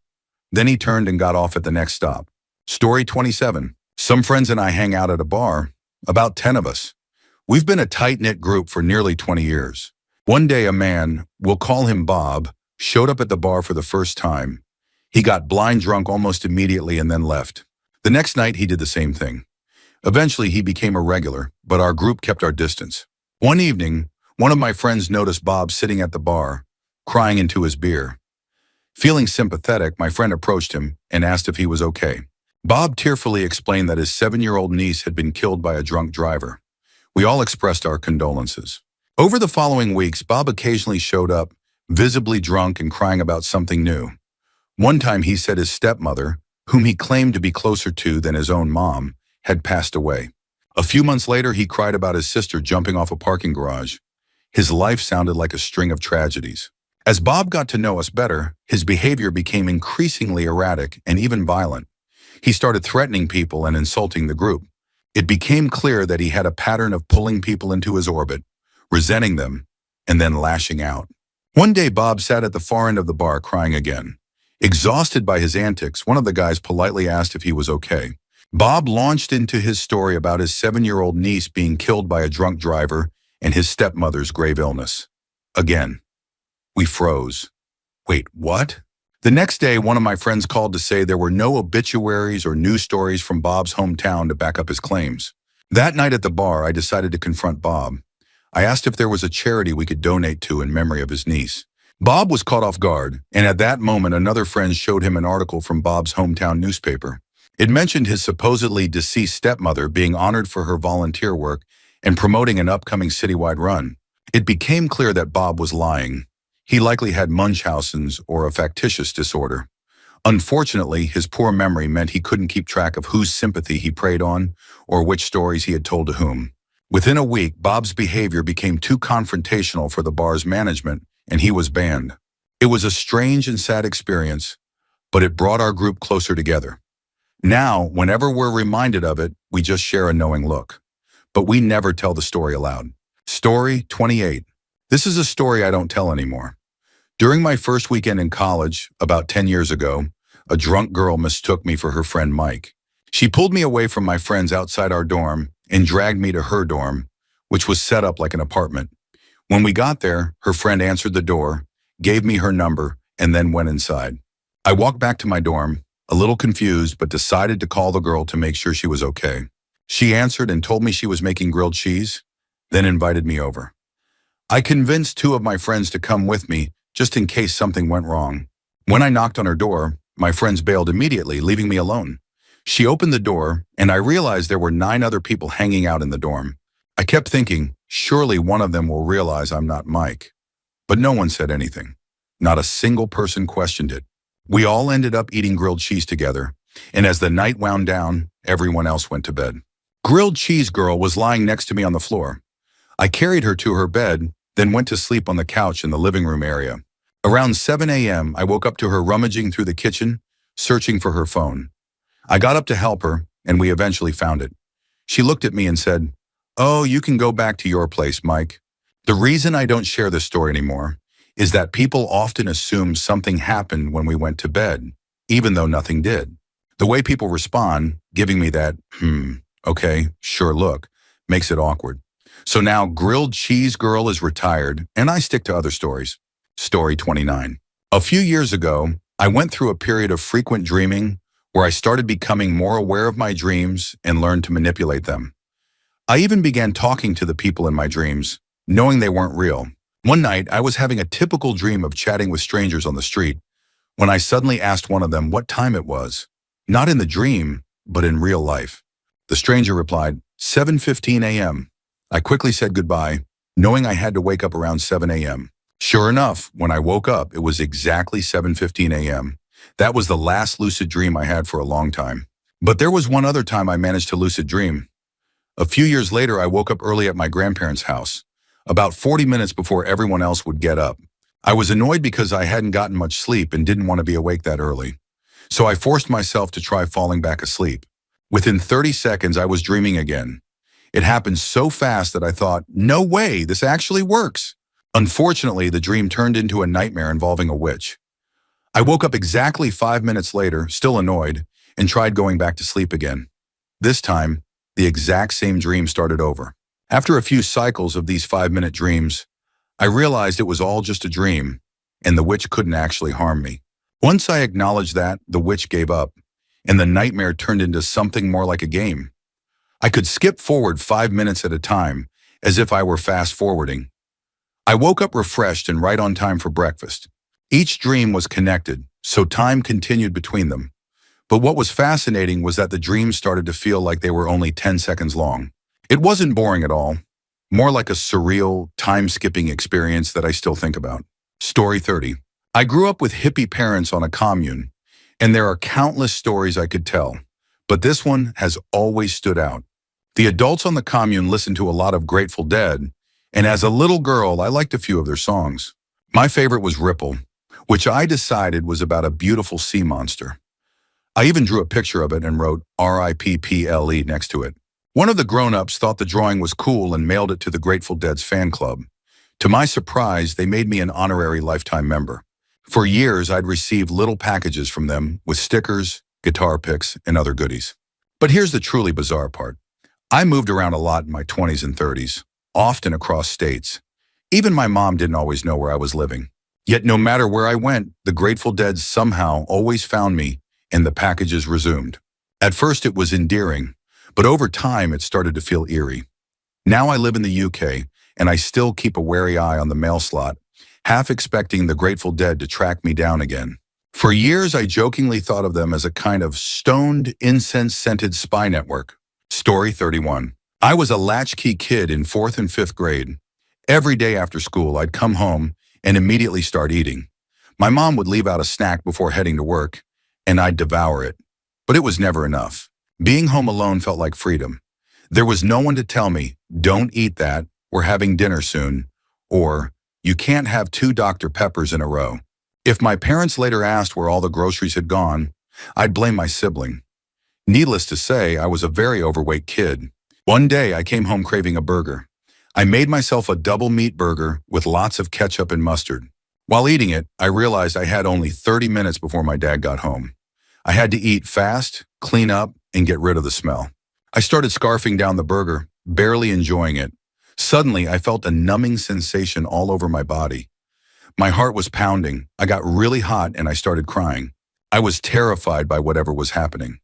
Then he turned and got off at the next stop. Story 27. Some friends and I hang out at a bar, about 10 of us. We've been a tight-knit group for nearly 20 years. One day a man, we'll call him Bob, showed up at the bar for the first time. He got blind drunk almost immediately and then left. The next night he did the same thing. Eventually he became a regular, but our group kept our distance. One evening, one of my friends noticed Bob sitting at the bar, crying into his beer. Feeling sympathetic, my friend approached him and asked if he was okay. Bob tearfully explained that his 7-year-old niece had been killed by a drunk driver. We all expressed our condolences. Over the following weeks, Bob occasionally showed up, visibly drunk and crying about something new. One time he said his stepmother, whom he claimed to be closer to than his own mom, had passed away. A few months later, he cried about his sister jumping off a parking garage. His life sounded like a string of tragedies. As Bob got to know us better, his behavior became increasingly erratic and even violent. He started threatening people and insulting the group. It became clear that he had a pattern of pulling people into his orbit, resenting them, and then lashing out. One day, Bob sat at the far end of the bar crying again. Exhausted by his antics, one of the guys politely asked if he was okay. Bob launched into his story about his 7-year-old niece being killed by a drunk driver and his stepmother's grave illness. Again, we froze. Wait, what? The next day, one of my friends called to say there were no obituaries or news stories from Bob's hometown to back up his claims. That night at the bar, I decided to confront Bob. I asked if there was a charity we could donate to in memory of his niece. Bob was caught off guard, and at that moment, another friend showed him an article from Bob's hometown newspaper. It mentioned his supposedly deceased stepmother being honored for her volunteer work and promoting an upcoming citywide run. It became clear that Bob was lying. He likely had Munchausen's or a factitious disorder. Unfortunately, his poor memory meant he couldn't keep track of whose sympathy he preyed on or which stories he had told to whom. Within a week, Bob's behavior became too confrontational for the bar's management, and he was banned. It was a strange and sad experience, but it brought our group closer together. Now, whenever we're reminded of it, we just share a knowing look. But we never tell the story aloud. Story 28. This is a story I don't tell anymore. During my first weekend in college, about 10 years ago, a drunk girl mistook me for her friend Mike. She pulled me away from my friends outside our dorm and dragged me to her dorm, which was set up like an apartment. When we got there, her friend answered the door, gave me her number, and then went inside. I walked back to my dorm, a little confused, but decided to call the girl to make sure she was okay. She answered and told me she was making grilled cheese, then invited me over. I convinced 2 of my friends to come with me just in case something went wrong. When I knocked on her door, my friends bailed immediately, leaving me alone. She opened the door, and I realized there were 9 other people hanging out in the dorm. I kept thinking, surely one of them will realize I'm not Mike. But no one said anything. Not a single person questioned it. We all ended up eating grilled cheese together, and as the night wound down, everyone else went to bed. Grilled Cheese Girl was lying next to me on the floor. I carried her to her bed, then went to sleep on the couch in the living room area. Around 7 a.m., I woke up to her rummaging through the kitchen, searching for her phone. I got up to help her, and we eventually found it. She looked at me and said, "Oh, you can go back to your place, Mike." The reason I don't share this story anymore is that people often assume something happened when we went to bed, even though nothing did. The way people respond, giving me that, okay, sure look, makes it awkward. So now Grilled Cheese Girl is retired, and I stick to other stories. Story 29. A few years ago, I went through a period of frequent dreaming where I started becoming more aware of my dreams and learned to manipulate them. I even began talking to the people in my dreams, knowing they weren't real. One night, I was having a typical dream of chatting with strangers on the street when I suddenly asked one of them what time it was. Not in the dream, but in real life. The stranger replied, 7:15 a.m. I quickly said goodbye, knowing I had to wake up around 7 a.m. Sure enough, when I woke up, it was exactly 7:15 a.m. That was the last lucid dream I had for a long time. But there was one other time I managed to lucid dream. A few years later, I woke up early at my grandparents' house, about 40 minutes before everyone else would get up. I was annoyed because I hadn't gotten much sleep and didn't want to be awake that early. So I forced myself to try falling back asleep. Within 30 seconds, I was dreaming again. It happened so fast that I thought, no way, this actually works. Unfortunately, the dream turned into a nightmare involving a witch. I woke up exactly 5 minutes later, still annoyed, and tried going back to sleep again. This time, the exact same dream started over. After a few cycles of these 5-minute dreams, I realized it was all just a dream, and the witch couldn't actually harm me. Once I acknowledged that, the witch gave up, and the nightmare turned into something more like a game. I could skip forward 5 minutes at a time, as if I were fast-forwarding. I woke up refreshed and right on time for breakfast. Each dream was connected, so time continued between them. But what was fascinating was that the dreams started to feel like they were only 10 seconds long. It wasn't boring at all, more like a surreal, time-skipping experience that I still think about. Story 30. I grew up with hippie parents on a commune, and there are countless stories I could tell, but this one has always stood out. The adults on the commune listened to a lot of Grateful Dead, and as a little girl, I liked a few of their songs. My favorite was Ripple, which I decided was about a beautiful sea monster. I even drew a picture of it and wrote RIPPLE next to it. One of the grown-ups thought the drawing was cool and mailed it to the Grateful Dead's fan club. To my surprise, they made me an honorary lifetime member. For years, I'd received little packages from them with stickers, guitar picks, and other goodies. But here's the truly bizarre part. I moved around a lot in my 20s and 30s, often across states. Even my mom didn't always know where I was living. Yet no matter where I went, the Grateful Dead somehow always found me, and the packages resumed. At first it was endearing, but over time it started to feel eerie. Now I live in the UK, and I still keep a wary eye on the mail slot, half expecting the Grateful Dead to track me down again. For years I jokingly thought of them as a kind of stoned, incense-scented spy network. Story 31. I was a latchkey kid in 4th and 5th grade. Every day after school I'd come home and immediately start eating. My mom would leave out a snack before heading to work, and I'd devour it. But it was never enough. Being home alone felt like freedom. There was no one to tell me, don't eat that, we're having dinner soon, or you can't have 2 Dr. Peppers in a row. If my parents later asked where all the groceries had gone, I'd blame my sibling. Needless to say, I was a very overweight kid. One day I came home craving a burger. I made myself a double meat burger with lots of ketchup and mustard. While eating it, I realized I had only 30 minutes before my dad got home. I had to eat fast, clean up, and get rid of the smell. I started scarfing down the burger, barely enjoying it. Suddenly, I felt a numbing sensation all over my body. My heart was pounding, I got really hot, and I started crying. I was terrified by whatever was happening.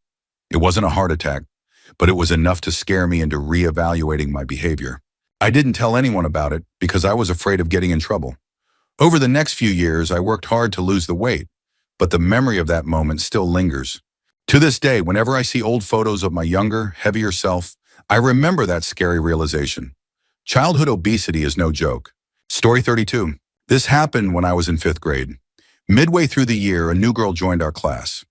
It wasn't a heart attack, but it was enough to scare me into reevaluating my behavior. I didn't tell anyone about it because I was afraid of getting in trouble. Over the next few years, I worked hard to lose the weight, but the memory of that moment still lingers. To this day, whenever I see old photos of my younger, heavier self, I remember that scary realization. Childhood obesity is no joke. Story 32. This happened when I was in 5th grade. Midway through the year, a new girl joined our class.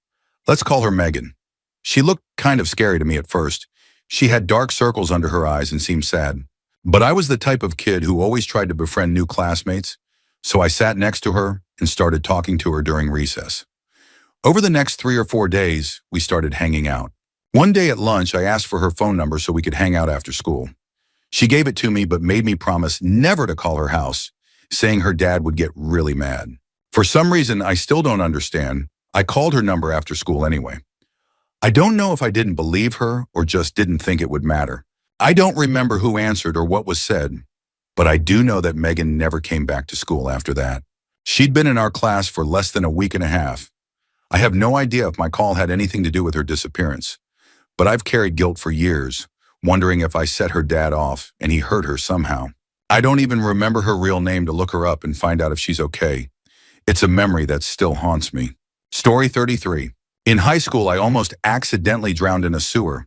Let's call her Megan. She looked kind of scary to me at first. She had dark circles under her eyes and seemed sad. But I was the type of kid who always tried to befriend new classmates, so I sat next to her and started talking to her during recess. Over the next 3 or 4 days, we started hanging out. One day at lunch, I asked for her phone number so we could hang out after school. She gave it to me but made me promise never to call her house, saying her dad would get really mad. For some reason I still don't understand, I called her number after school anyway. I don't know if I didn't believe her or just didn't think it would matter. I don't remember who answered or what was said, but I do know that Megan never came back to school after that. She'd been in our class for less than a week and a half. I have no idea if my call had anything to do with her disappearance, but I've carried guilt for years, wondering if I set her dad off and he hurt her somehow. I don't even remember her real name to look her up and find out if she's okay. It's a memory that still haunts me. Story 33. In high school, I almost accidentally drowned in a sewer.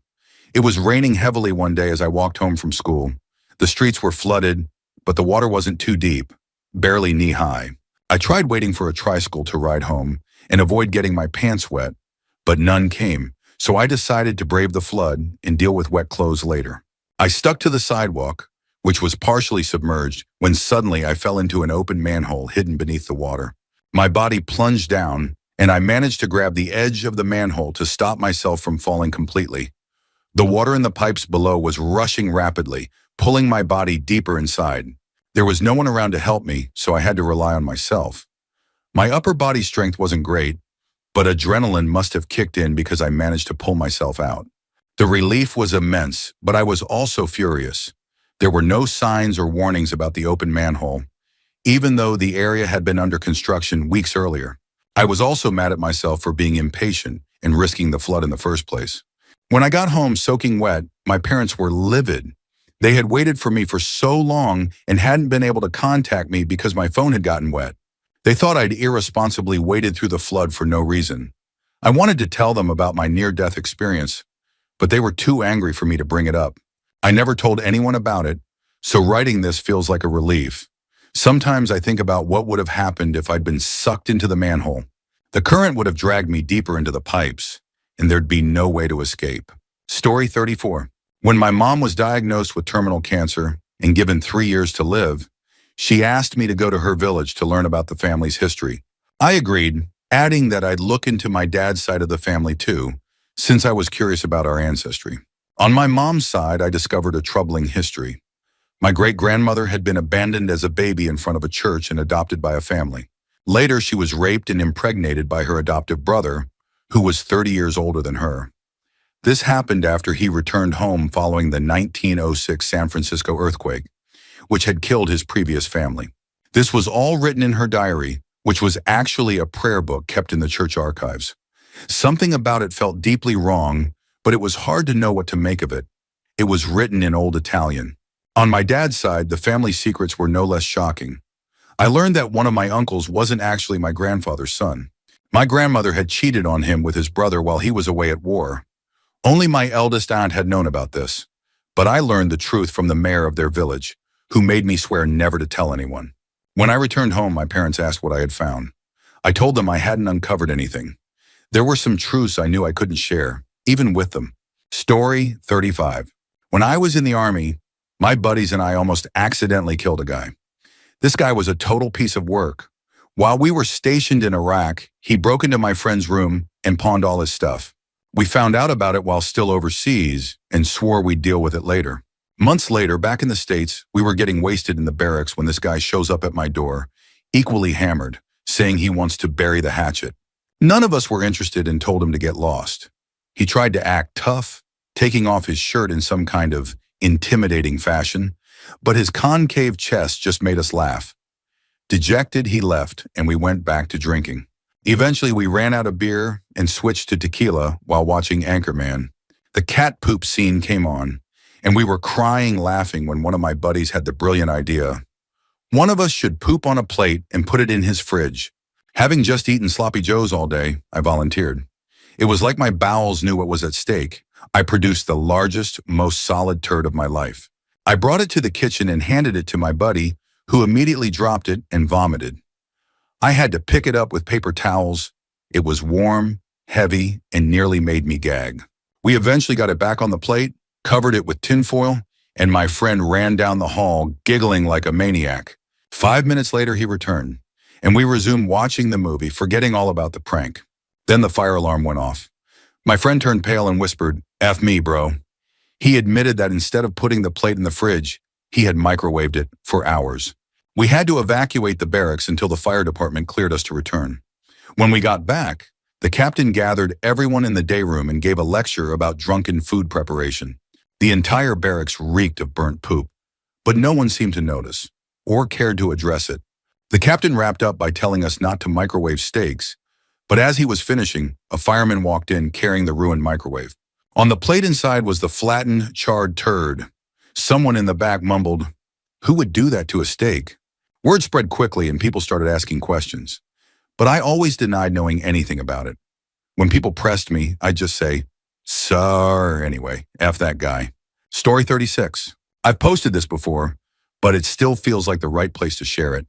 It was raining heavily one day as I walked home from school. The streets were flooded, but the water wasn't too deep, barely knee-high. I tried waiting for a tricycle to ride home and avoid getting my pants wet, but none came, so I decided to brave the flood and deal with wet clothes later. I stuck to the sidewalk, which was partially submerged, when suddenly I fell into an open manhole hidden beneath the water. My body plunged down, and I managed to grab the edge of the manhole to stop myself from falling completely. The water in the pipes below was rushing rapidly, pulling my body deeper inside. There was no one around to help me, so I had to rely on myself. My upper body strength wasn't great, but adrenaline must have kicked in because I managed to pull myself out. The relief was immense, but I was also furious. There were no signs or warnings about the open manhole, even though the area had been under construction weeks earlier. I was also mad at myself for being impatient and risking the flood in the first place. When I got home soaking wet, my parents were livid. They had waited for me for so long and hadn't been able to contact me because my phone had gotten wet. They thought I'd irresponsibly waded through the flood for no reason. I wanted to tell them about my near-death experience, but they were too angry for me to bring it up. I never told anyone about it, so writing this feels like a relief. Sometimes I think about what would have happened if I'd been sucked into the manhole. The current would have dragged me deeper into the pipes, and there'd be no way to escape. Story 34. When my mom was diagnosed with terminal cancer and given 3 years to live, she asked me to go to her village to learn about the family's history. I agreed, adding that I'd look into my dad's side of the family too, since I was curious about our ancestry. On my mom's side, I discovered a troubling history. My great-grandmother had been abandoned as a baby in front of a church and adopted by a family. Later, she was raped and impregnated by her adoptive brother, who was 30 years older than her. This happened after he returned home following the 1906 San Francisco earthquake, which had killed his previous family. This was all written in her diary, which was actually a prayer book kept in the church archives. Something about it felt deeply wrong, but it was hard to know what to make of it. It was written in Old Italian. On my dad's side, the family secrets were no less shocking. I learned that one of my uncles wasn't actually my grandfather's son. My grandmother had cheated on him with his brother while he was away at war. Only my eldest aunt had known about this, but I learned the truth from the mayor of their village, who made me swear never to tell anyone. When I returned home, my parents asked what I had found. I told them I hadn't uncovered anything. There were some truths I knew I couldn't share, even with them. Story 35. When I was in the Army, my buddies and I almost accidentally killed a guy. This guy was a total piece of work. While we were stationed in Iraq, he broke into my friend's room and pawned all his stuff. We found out about it while still overseas and swore we'd deal with it later. Months later, back in the States, we were getting wasted in the barracks when this guy shows up at my door, equally hammered, saying he wants to bury the hatchet. None of us were interested and told him to get lost. He tried to act tough, taking off his shirt in some kind of intimidating fashion, but his concave chest just made us laugh. Dejected, he left, and we went back to drinking. Eventually, we ran out of beer and switched to tequila while watching Anchorman. The cat poop scene came on, and we were crying laughing when one of my buddies had the brilliant idea. One of us should poop on a plate and put it in his fridge. Having just eaten sloppy joes all day, I volunteered. It was like my bowels knew what was at stake. I produced the largest, most solid turd of my life. I brought it to the kitchen and handed it to my buddy, who immediately dropped it and vomited. I had to pick it up with paper towels. It was warm, heavy, and nearly made me gag. We eventually got it back on the plate, covered it with tinfoil, and my friend ran down the hall, giggling like a maniac. 5 minutes later, he returned, and we resumed watching the movie, forgetting all about the prank. Then the fire alarm went off. My friend turned pale and whispered, "F me, bro." He admitted that instead of putting the plate in the fridge, he had microwaved it for hours. We had to evacuate the barracks until the fire department cleared us to return. When we got back, the captain gathered everyone in the day room and gave a lecture about drunken food preparation. The entire barracks reeked of burnt poop, but no one seemed to notice or cared to address it. The captain wrapped up by telling us not to microwave steaks, but as he was finishing, a fireman walked in carrying the ruined microwave. On the plate inside was the flattened, charred turd. Someone in the back mumbled, "Who would do that to a steak?" Word spread quickly and people started asking questions, but I always denied knowing anything about it. When people pressed me, I'd just say, "Sir, anyway, F that guy." Story 36. I've posted this before, but it still feels like the right place to share it.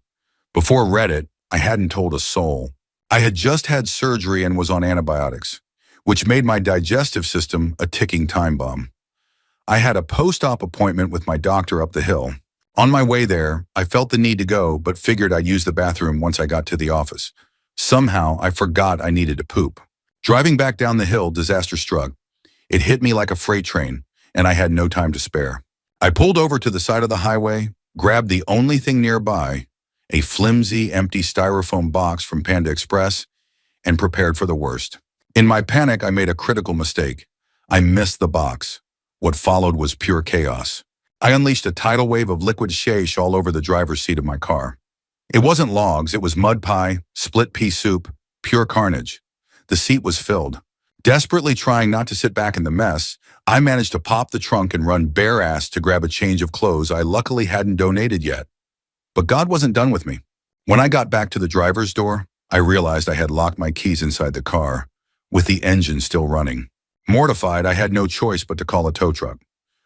Before Reddit, I hadn't told a soul. I had just had surgery and was on antibiotics, which made my digestive system a ticking time bomb. I had a post-op appointment with my doctor up the hill. On my way there, I felt the need to go, but figured I'd use the bathroom once I got to the office. Somehow, I forgot I needed to poop. Driving back down the hill, disaster struck. It hit me like a freight train, and I had no time to spare. I pulled over to the side of the highway, grabbed the only thing nearby, a flimsy, empty styrofoam box from Panda Express, and prepared for the worst. In my panic, I made a critical mistake. I missed the box. What followed was pure chaos. I unleashed a tidal wave of liquid sheish all over the driver's seat of my car. It wasn't logs, it was mud pie, split pea soup, pure carnage. The seat was filled. Desperately trying not to sit back in the mess, I managed to pop the trunk and run bare-assed to grab a change of clothes I luckily hadn't donated yet. But God wasn't done with me. When I got back to the driver's door, I realized I had locked my keys inside the car, with the engine still running. Mortified, I had no choice but to call a tow truck.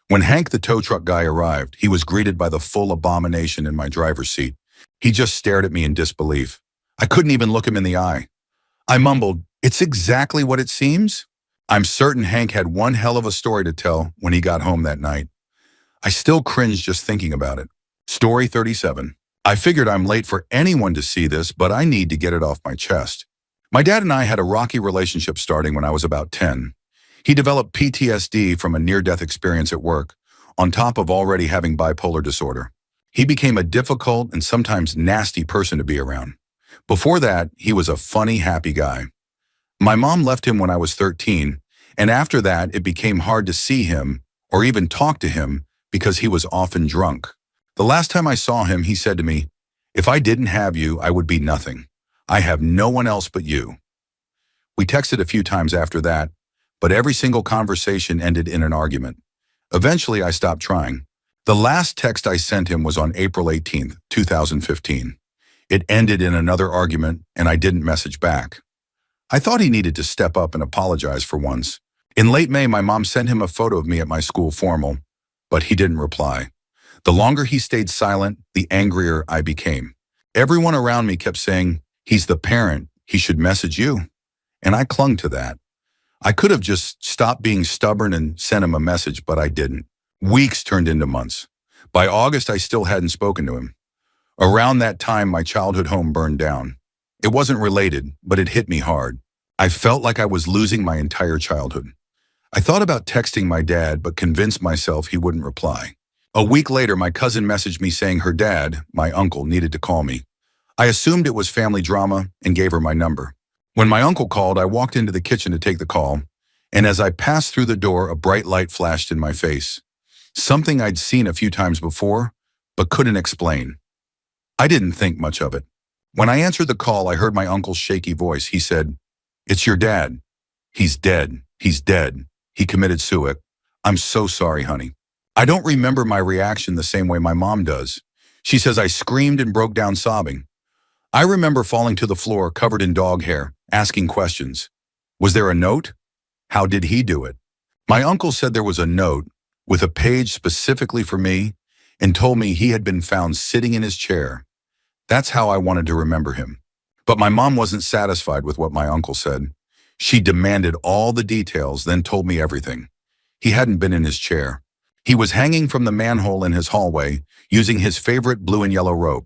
When Hank the tow truck guy arrived, he was greeted by the full abomination in my driver's seat. He just stared at me in disbelief. I couldn't even look him in the eye. I mumbled, "It's exactly what it seems?" I'm certain Hank had one hell of a story to tell when he got home that night. I still cringe just thinking about it. Story 37. I figured I'm late for anyone to see this, but I need to get it off my chest. My dad and I had a rocky relationship starting when I was about 10. He developed PTSD from a near-death experience at work, on top of already having bipolar disorder. He became a difficult and sometimes nasty person to be around. Before that, he was a funny, happy guy. My mom left him when I was 13, and after that, it became hard to see him or even talk to him because he was often drunk. The last time I saw him, he said to me, "If I didn't have you, I would be nothing. I have no one else but you." We texted a few times after that, but every single conversation ended in an argument. Eventually, I stopped trying. The last text I sent him was on April 18th, 2015. It ended in another argument, and I didn't message back. I thought he needed to step up and apologize for once. In late May, my mom sent him a photo of me at my school formal, but he didn't reply. The longer he stayed silent, the angrier I became. Everyone around me kept saying, "He's the parent, he should message you." And I clung to that. I could have just stopped being stubborn and sent him a message, but I didn't. Weeks turned into months. By August, I still hadn't spoken to him. Around that time, my childhood home burned down. It wasn't related, but it hit me hard. I felt like I was losing my entire childhood. I thought about texting my dad, but convinced myself he wouldn't reply. A week later, my cousin messaged me saying her dad, my uncle, needed to call me. I assumed it was family drama and gave her my number. When my uncle called, I walked into the kitchen to take the call, and as I passed through the door, a bright light flashed in my face. Something I'd seen a few times before, but couldn't explain. I didn't think much of it. When I answered the call, I heard my uncle's shaky voice. He said, "It's your dad. He's dead. He's dead. He committed suicide. I'm so sorry, honey." I don't remember my reaction the same way my mom does. She says I screamed and broke down sobbing. I remember falling to the floor covered in dog hair, asking questions. Was there a note? How did he do it? My uncle said there was a note with a page specifically for me and told me he had been found sitting in his chair. That's how I wanted to remember him. But my mom wasn't satisfied with what my uncle said. She demanded all the details, then told me everything. He hadn't been in his chair. He was hanging from the manhole in his hallway, using his favorite blue and yellow robe.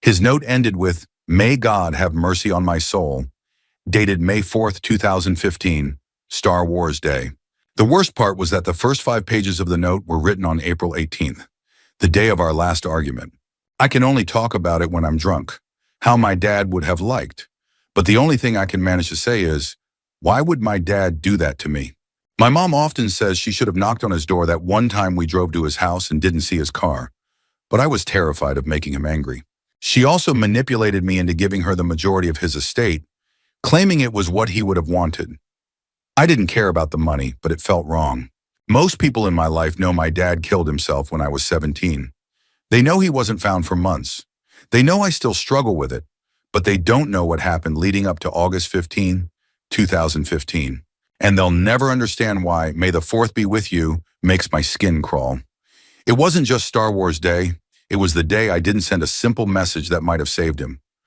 His note ended with, "May God have mercy on my soul," dated May 4th, 2015, Star Wars Day. The worst part was that the first 5 pages of the note were written on April 18th, the day of our last argument. I can only talk about it when I'm drunk, how my dad would have liked. But the only thing I can manage to say is, why would my dad do that to me? My mom often says she should have knocked on his door that one time we drove to his house and didn't see his car, but I was terrified of making him angry. She also manipulated me into giving her the majority of his estate, claiming it was what he would have wanted. I didn't care about the money, but it felt wrong. Most people in my life know my dad killed himself when I was 17. They know he wasn't found for months. They know I still struggle with it, but they don't know what happened leading up to August 15, 2015. And they'll never understand why "May the 4th be with you" makes my skin crawl. It wasn't just Star Wars Day. It was the day I didn't send a simple message that might have saved him.